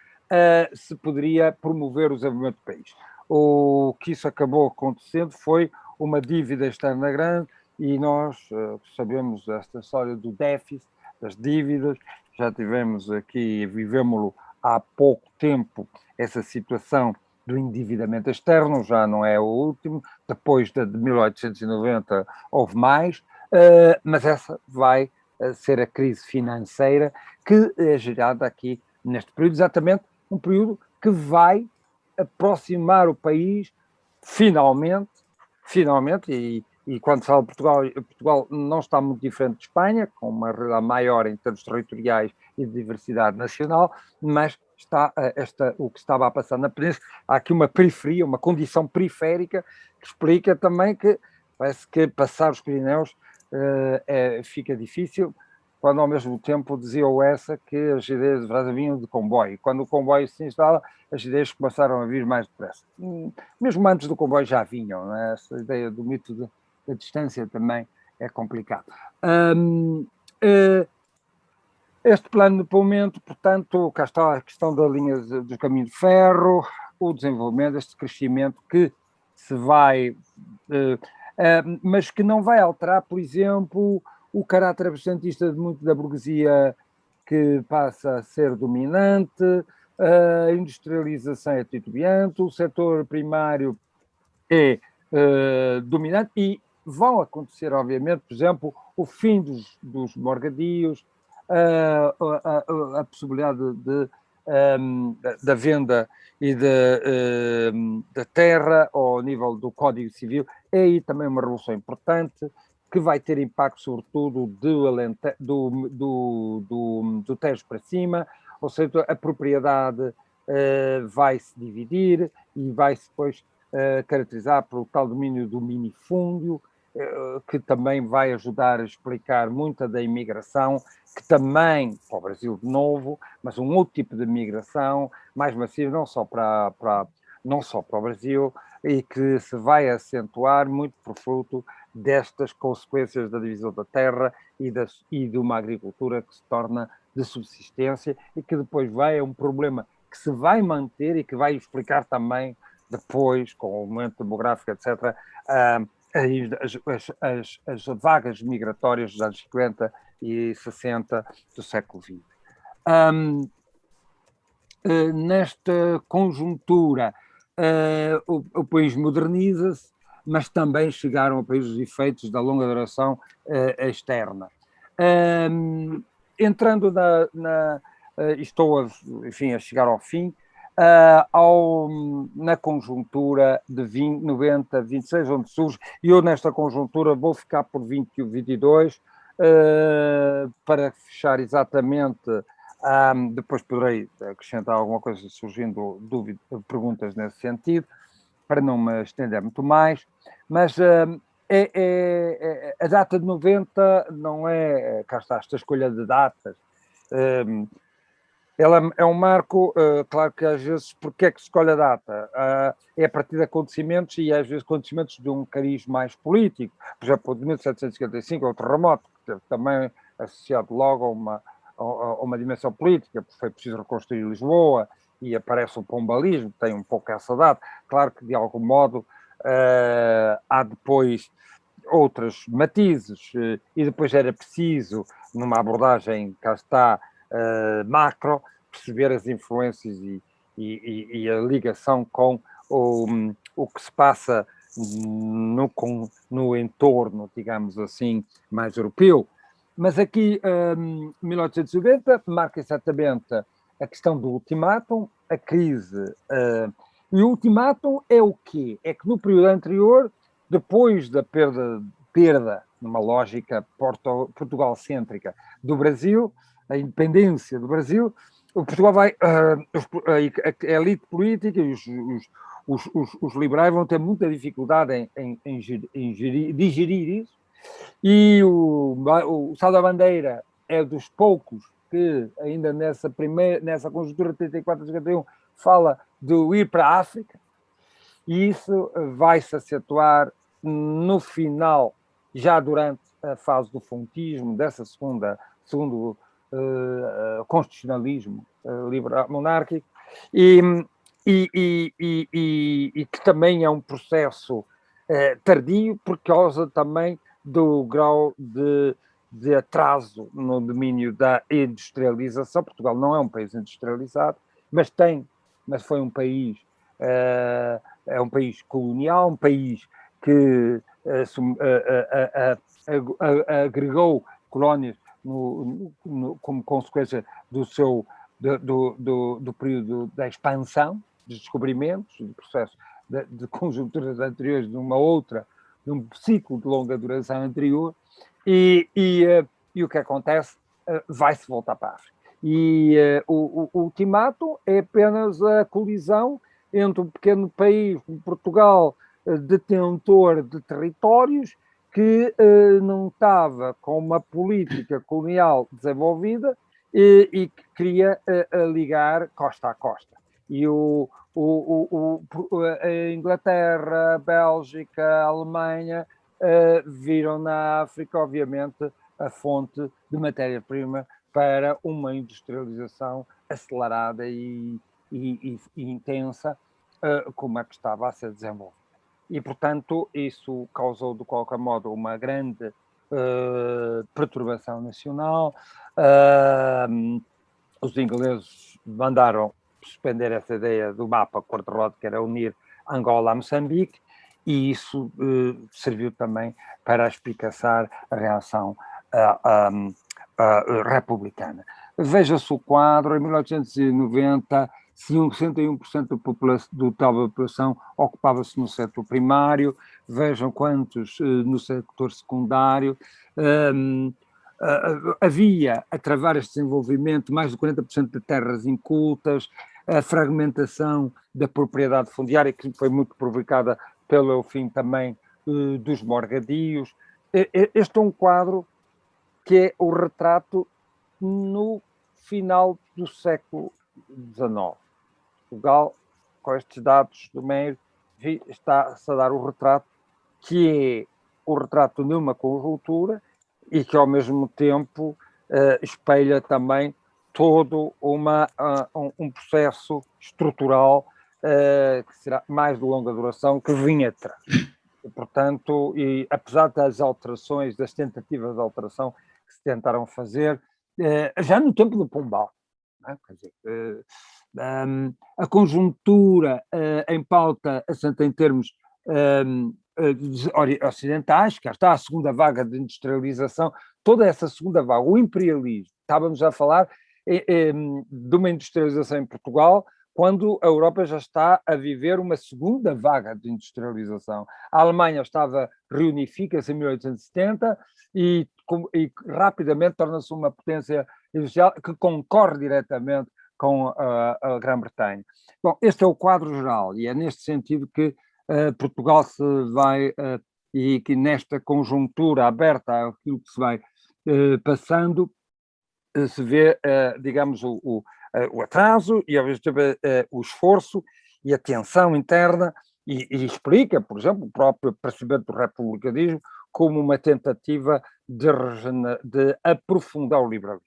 [SPEAKER 2] se poderia promover o desenvolvimento do país. O que isso acabou acontecendo foi uma dívida externa grande, e nós sabemos esta história do déficit, das dívidas, já tivemos aqui, vivemos-lo há pouco tempo, essa situação do endividamento externo, já não é o último, depois de 1890 houve mais, mas essa vai ser a crise financeira que é gerada aqui neste período, exatamente um período que vai aproximar o país finalmente, e quando se fala de Portugal não está muito diferente de Espanha, com uma realidade maior em termos territoriais e de diversidade nacional, mas está o que estava a passar na Península, há aqui uma periferia, uma condição periférica, que explica também que parece que passar os Pirineus fica difícil, quando ao mesmo tempo dizia o Essa que as ideias de Brasa vinham de comboio. Quando o comboio se instala, as ideias começaram a vir mais depressa. Mesmo antes do comboio já vinham, não é? Essa ideia do mito da distância também é complicado. Este plano de momento, portanto, cá está a questão da linha do caminho de ferro, o desenvolvimento, este crescimento que se vai... mas que não vai alterar, por exemplo, o caráter abastecentista de muito da burguesia que passa a ser dominante, a industrialização é titubeante, o setor primário é dominante e vão acontecer, obviamente, por exemplo, o fim dos morgadios, a possibilidade da venda e da terra ao nível do Código Civil, é aí também uma revolução importante, que vai ter impacto sobretudo do Tejo para cima, ou seja, a propriedade vai se dividir e vai-se depois caracterizar pelo tal domínio do minifúndio, que também vai ajudar a explicar muita da imigração, que também, para o Brasil de novo, mas um outro tipo de migração, mais massiva, não só para o Brasil, e que se vai acentuar muito por fruto destas consequências da divisão da terra e de uma agricultura que se torna de subsistência e que depois vai a um problema que se vai manter e que vai explicar também depois, com o aumento demográfico, etc., as vagas migratórias dos anos 50 e 60 do século XX. Nesta conjuntura, o país moderniza-se, mas também chegaram ao país os efeitos da longa duração externa. Entrando estou a chegar ao fim, na conjuntura de 90, 26, onde surge, e eu nesta conjuntura vou ficar por 21, 22, para fechar exatamente, depois poderei acrescentar alguma coisa surgindo dúvidas, perguntas nesse sentido, para não me estender muito mais, mas a data de 90 não é, cá está, esta escolha de datas, ela é um marco, claro que às vezes, porque é que se escolhe a data? É a partir de acontecimentos e às vezes acontecimentos de um cariz mais político. Por exemplo, de 1755, o terremoto, que teve também associado logo a uma dimensão política, porque foi preciso reconstruir Lisboa e aparece o pombalismo, tem um pouco essa data. Claro que, de algum modo, há depois outros matizes e depois era preciso, numa abordagem, cá está, macro, perceber as influências e a ligação com o que se passa no entorno, digamos assim, mais europeu. Mas aqui, 1890, marca exatamente a questão do ultimátum, a crise. E o ultimátum é o quê? É que no período anterior, depois da perda numa lógica Portugal cêntrica do Brasil, a independência do Brasil, o Portugal vai, a elite política e os liberais vão ter muita dificuldade em digerir isso, e o Sá da Bandeira é dos poucos que ainda nessa conjuntura de 34 a 51 fala de ir para a África, e isso vai-se acentuar no final, já durante a fase do fontismo, dessa segundo constitucionalismo liberal monárquico, e que também é um processo tardio por causa também do grau de atraso no domínio da industrialização. Portugal não é um país industrializado, mas foi um país, é um país colonial, um país que agregou colónias como consequência do período da expansão, dos descobrimentos, do processo de conjunturas anteriores de um ciclo de longa duração anterior, e o que acontece? Vai-se voltar para a África. E o ultimato é apenas a colisão entre um pequeno país como Portugal, detentor de territórios, que não estava com uma política colonial desenvolvida e que queria ligar costa a costa. E a Inglaterra, a Bélgica, a Alemanha viram na África, obviamente, a fonte de matéria-prima para uma industrialização acelerada e intensa, como a que estava a ser desenvolvida. E, portanto, isso causou, de qualquer modo, uma grande perturbação nacional. Os ingleses mandaram suspender essa ideia do mapa cor-de-rosa, que era unir Angola a Moçambique, e isso serviu também para explicar a reação republicana. Veja-se o quadro, em 1890, 61% da população ocupava-se no setor primário, vejam quantos no setor secundário. Havia, a travar este desenvolvimento, mais de 40% de terras incultas, a fragmentação da propriedade fundiária, que foi muito provocada pelo fim também dos morgadios. Este é um quadro que é o retrato no final do século XIX. Portugal, com estes dados do meio, está-se a dar o retrato que é o retrato de uma conjuntura e que, ao mesmo tempo, espelha também todo um processo estrutural que será mais de longa duração, que vinha atrás. E, portanto, apesar das alterações, das tentativas de alteração que se tentaram fazer, já no tempo do Pombal, não é? Quer dizer, a conjuntura em pauta assenta em termos ocidentais, que está a segunda vaga de industrialização, toda essa segunda vaga, o imperialismo, estávamos a falar de uma industrialização em Portugal, quando a Europa já está a viver uma segunda vaga de industrialização. A Alemanha reunifica-se em 1870 e rapidamente torna-se uma potência industrial que concorre diretamente com a Grã-Bretanha. Bom, este é o quadro geral e é neste sentido que Portugal se vai, e que nesta conjuntura aberta àquilo que se vai passando, se vê, digamos, o atraso e, ao mesmo tempo, o esforço e a tensão interna, e explica, por exemplo, o próprio aparecimento do republicanismo como uma tentativa de aprofundar o liberalismo,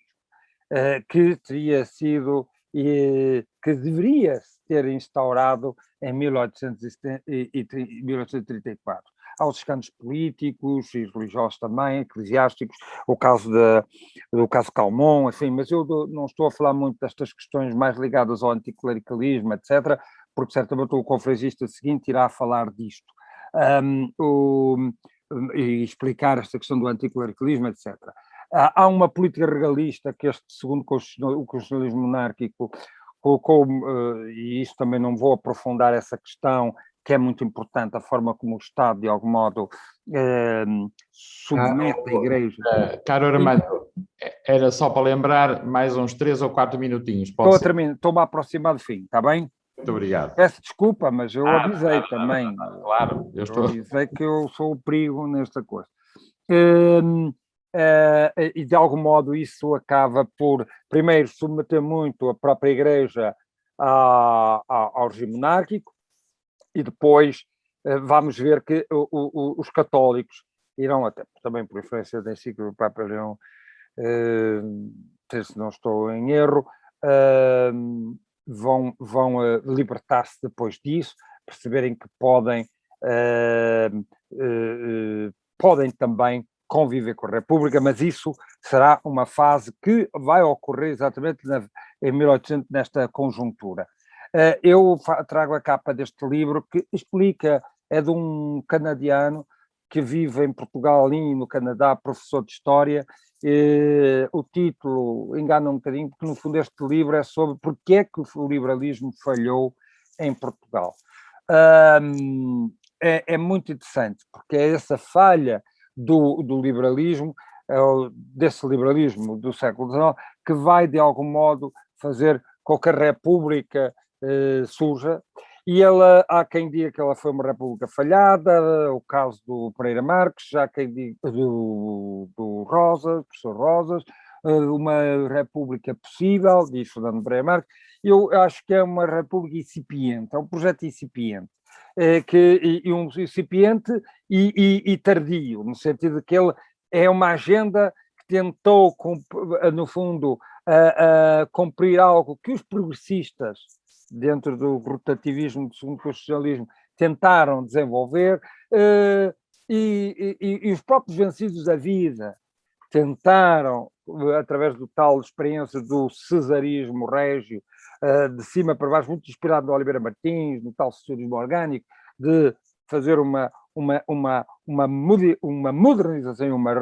[SPEAKER 2] que teria sido e que deveria ter instaurado em 1834. Há os escândalos políticos e religiosos também, eclesiásticos, o caso Calmon, assim, mas eu não estou a falar muito destas questões mais ligadas ao anticlericalismo, etc., porque certamente o conferencista seguinte irá falar disto. E explicar esta questão do anticlericalismo, etc. Há uma política regalista que segundo o constitucionalismo monárquico colocou, e isso também não vou aprofundar essa questão, que é muito importante, a forma como o Estado, de algum modo, submete a Igreja.
[SPEAKER 1] Caro Armando, era só para lembrar mais uns 3 ou 4 minutinhos.
[SPEAKER 2] Estou-me a aproximar do fim, está bem?
[SPEAKER 1] Muito obrigado.
[SPEAKER 2] Peço desculpa, mas eu avisei também.
[SPEAKER 1] Claro, eu estou...
[SPEAKER 2] avisei que eu sou o perigo nesta coisa. E de algum modo isso acaba por, primeiro, submeter muito a própria Igreja ao regime monárquico, e depois vamos ver que os católicos irão, até também por influência da encíclica do Papa Leão, se não estou em erro, vão libertar-se depois disso, perceberem que podem também conviver com a República, mas isso será uma fase que vai ocorrer exatamente em 1800, nesta conjuntura. Eu trago a capa deste livro que explica, é de um canadiano que vive em Portugal e no Canadá, professor de História. O título engana um bocadinho, porque no fundo este livro é sobre porque é que o liberalismo falhou em Portugal. É muito interessante, porque é essa falha do liberalismo, desse liberalismo do século XIX, que vai de algum modo fazer com que a República surja. E há quem diga que ela foi uma república falhada, o caso do Pereira Marques, já quem diga do Rosas, professor Rosas, uma república possível, diz Fernando Pereira Marques. Eu acho que é uma república incipiente, é um projeto incipiente, um incipiente e tardio, no sentido de que ele é uma agenda que tentou, no fundo, cumprir algo que os progressistas, dentro do rotativismo do segundo constitucionalismo, tentaram desenvolver, e os próprios vencidos da vida tentaram, através do tal experiência do cesarismo régio, de cima para baixo, muito inspirado no Oliveira Martins, no tal socialismo orgânico, de fazer uma modernização, uma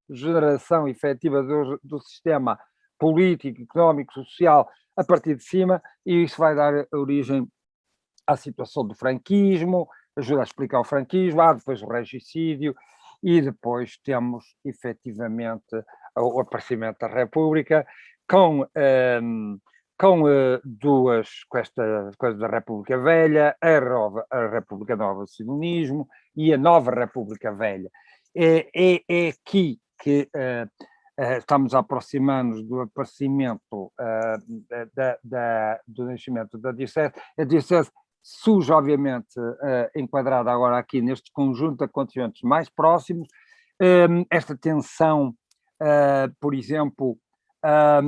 [SPEAKER 2] regeneração efetiva do sistema político, económico, social, a partir de cima, e isso vai dar origem à situação do franquismo, ajuda a explicar o franquismo, depois o regicídio, e depois temos, efetivamente, o aparecimento da República, com esta coisa da República Velha, a República Nova do Sionismo e a Nova República Velha. É aqui que estamos a aproximar-nos do aparecimento do nascimento da Diocese. A Diocese surge, obviamente, enquadrada agora aqui neste conjunto de acontecimentos mais próximos. Esta tensão, por exemplo, há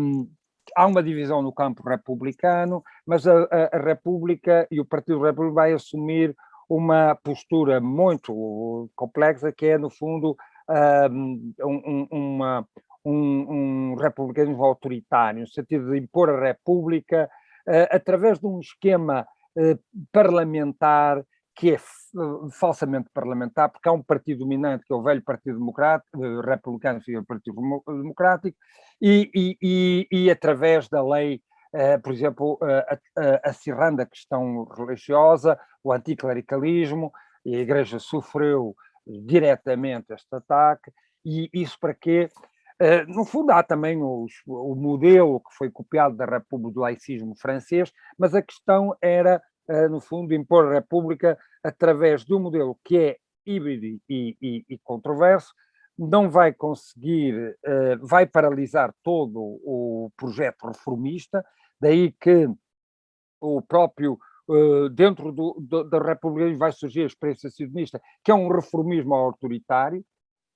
[SPEAKER 2] uma divisão no campo republicano, mas a República e o Partido Repúblico vai assumir uma postura muito complexa, que é, no fundo, um republicanismo autoritário, no sentido de impor a República através de um esquema parlamentar que é falsamente parlamentar, porque há um partido dominante, que é o velho Partido Democrático, republicano, que é o Partido Democrático, e através da lei, por exemplo, acirrando a questão religiosa, o anticlericalismo, e a Igreja sofreu diretamente este ataque, e isso para quê? No fundo, há também o modelo que foi copiado da República, do laicismo francês, mas a questão era, no fundo, impor a República através de um modelo que é híbrido e controverso, não vai conseguir, vai paralisar todo o projeto reformista, daí que o próprio, dentro da República vai surgir a experiência sionista, que é um reformismo autoritário,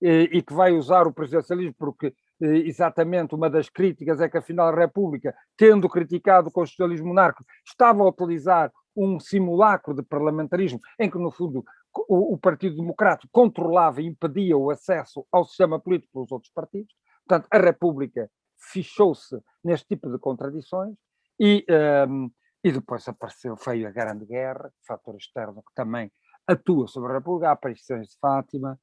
[SPEAKER 2] e que vai usar o presidencialismo porque exatamente uma das críticas é que afinal a República, tendo criticado o constitucionalismo monárquico, estava a utilizar um simulacro de parlamentarismo em que, no fundo, o Partido Democrático controlava e impedia o acesso ao sistema político pelos outros partidos. Portanto, a República fechou-se neste tipo de contradições e depois apareceu, feio a Grande Guerra, fator externo que também atua sobre a República, a aparições de Fátima,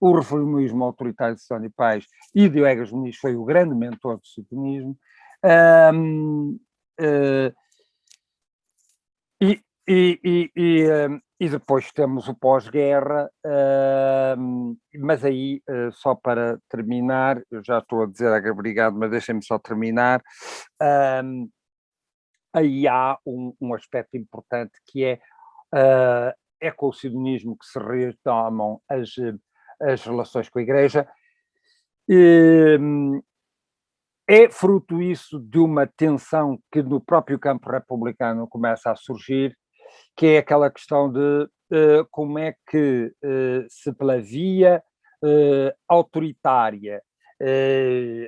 [SPEAKER 2] o reformismo autoritário de São Pais e de Egas Muniz foi o grande mentor do sionismo. E depois temos o pós-guerra, mas aí, só para terminar, eu já estou a dizer obrigado, mas deixem-me só terminar. aí há um aspecto importante que é com o sionismo que se retomam as relações com a Igreja. É fruto isso de uma tensão que no próprio campo republicano começa a surgir, que é aquela questão de como é que se pela via autoritária,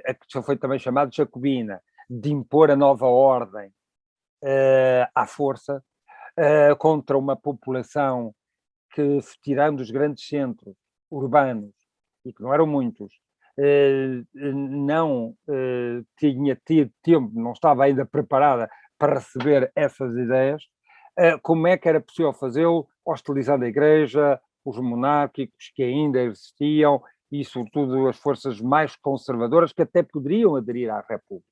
[SPEAKER 2] a que foi também chamada jacobina, de impor a nova ordem à força, contra uma população que, tirando os grandes centros urbanos, e que não eram muitos, não tinha tido tempo, não estava ainda preparada para receber essas ideias, como é que era possível fazê-lo hostilizando a Igreja, os monárquicos que ainda existiam e, sobretudo, as forças mais conservadoras que até poderiam aderir à República.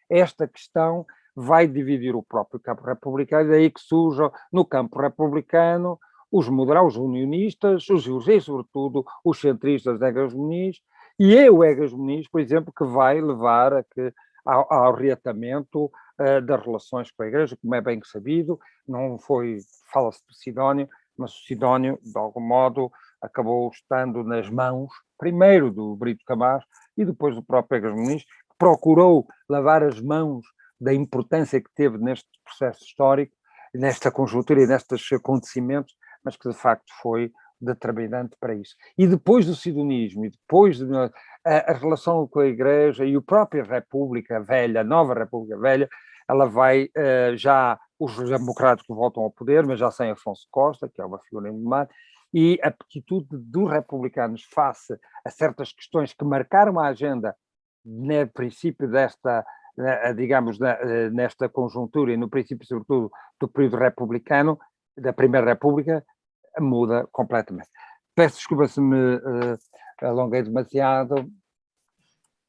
[SPEAKER 2] Esta questão vai dividir o próprio campo republicano, daí que surjam no campo republicano os moderados, os unionistas, e sobretudo os centristas Egas Muniz, e é o Egas Muniz, por exemplo, que vai levar ao reatamento das relações com a Igreja, como é bem sabido. Não foi, fala-se de Sidónio, mas o Sidónio, de algum modo, acabou estando nas mãos, primeiro do Brito Camacho e depois do próprio Egas Muniz, que procurou lavar as mãos da importância que teve neste processo histórico, nesta conjuntura e nestes acontecimentos, mas que de facto foi determinante para isso. E depois do sidonismo, e depois a relação com a Igreja e a própria República Velha, a nova República Velha, ela vai já, os democráticos voltam ao poder, mas já sem Afonso Costa, que é uma figura emblemática, e a atitude dos republicanos face a certas questões que marcaram a agenda no princípio desta, digamos, nesta conjuntura e no princípio, sobretudo, do período republicano, da Primeira República, muda completamente. Peço desculpa se me alonguei demasiado.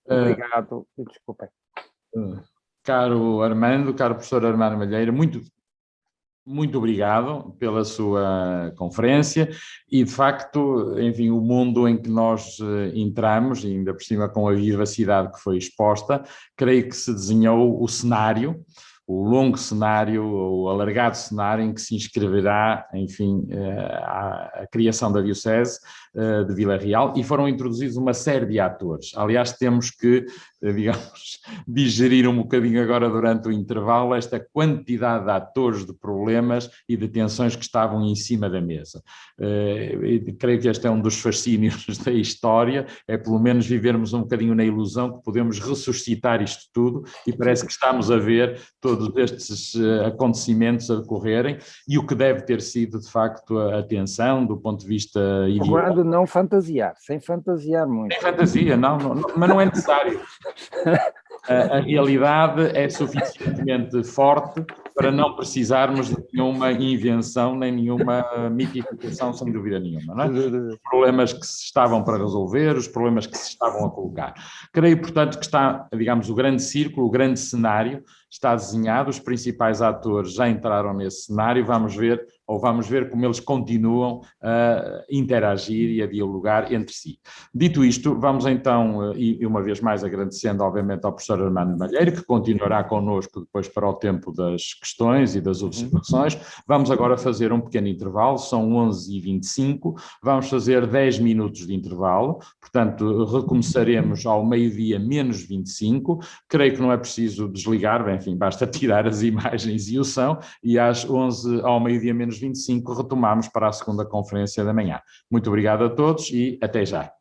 [SPEAKER 2] Obrigado e desculpem.
[SPEAKER 1] Caro Armando, caro professor Armando Malheiro, muito obrigado pela sua conferência e, de facto, enfim, o mundo em que nós entramos, e ainda por cima com a vivacidade que foi exposta, creio que se desenhou o cenário, o longo cenário, o alargado cenário em que se inscreverá, enfim, a criação da Diocese de Vila Real, e foram introduzidos uma série de atores. Aliás, temos que, digamos, digerir um bocadinho agora durante o intervalo esta quantidade de atores, de problemas e de tensões que estavam em cima da mesa. Creio que este é um dos fascínios da história, é pelo menos vivermos um bocadinho na ilusão que podemos ressuscitar isto tudo, e parece que estamos a ver todos estes acontecimentos a decorrerem, e o que deve ter sido, de facto, a tensão do ponto de vista
[SPEAKER 2] ideológico. Não fantasiar, sem fantasiar muito.
[SPEAKER 1] Sem fantasia, não, mas não é necessário. A realidade é suficientemente forte para não precisarmos de nenhuma invenção, nem nenhuma mitificação, sem dúvida nenhuma, não é? Os problemas que se estavam para resolver, os problemas que se estavam a colocar. Creio, portanto, que está, digamos, o grande círculo, o grande cenário está desenhado, os principais atores já entraram nesse cenário, vamos ver como eles continuam a interagir e a dialogar entre si. Dito isto, vamos então, e uma vez mais agradecendo obviamente ao professor Armando Malheiro, que continuará connosco depois para o tempo das questões e das observações. Vamos agora fazer um pequeno intervalo, são 11h25, vamos fazer 10 minutos de intervalo, portanto recomeçaremos ao meio-dia menos 25, creio que não é preciso desligar, bem, enfim, basta tirar as imagens e o som, e às 11 ao meio-dia menos 25 retomamos para a segunda conferência da manhã. Muito obrigado a todos e até já.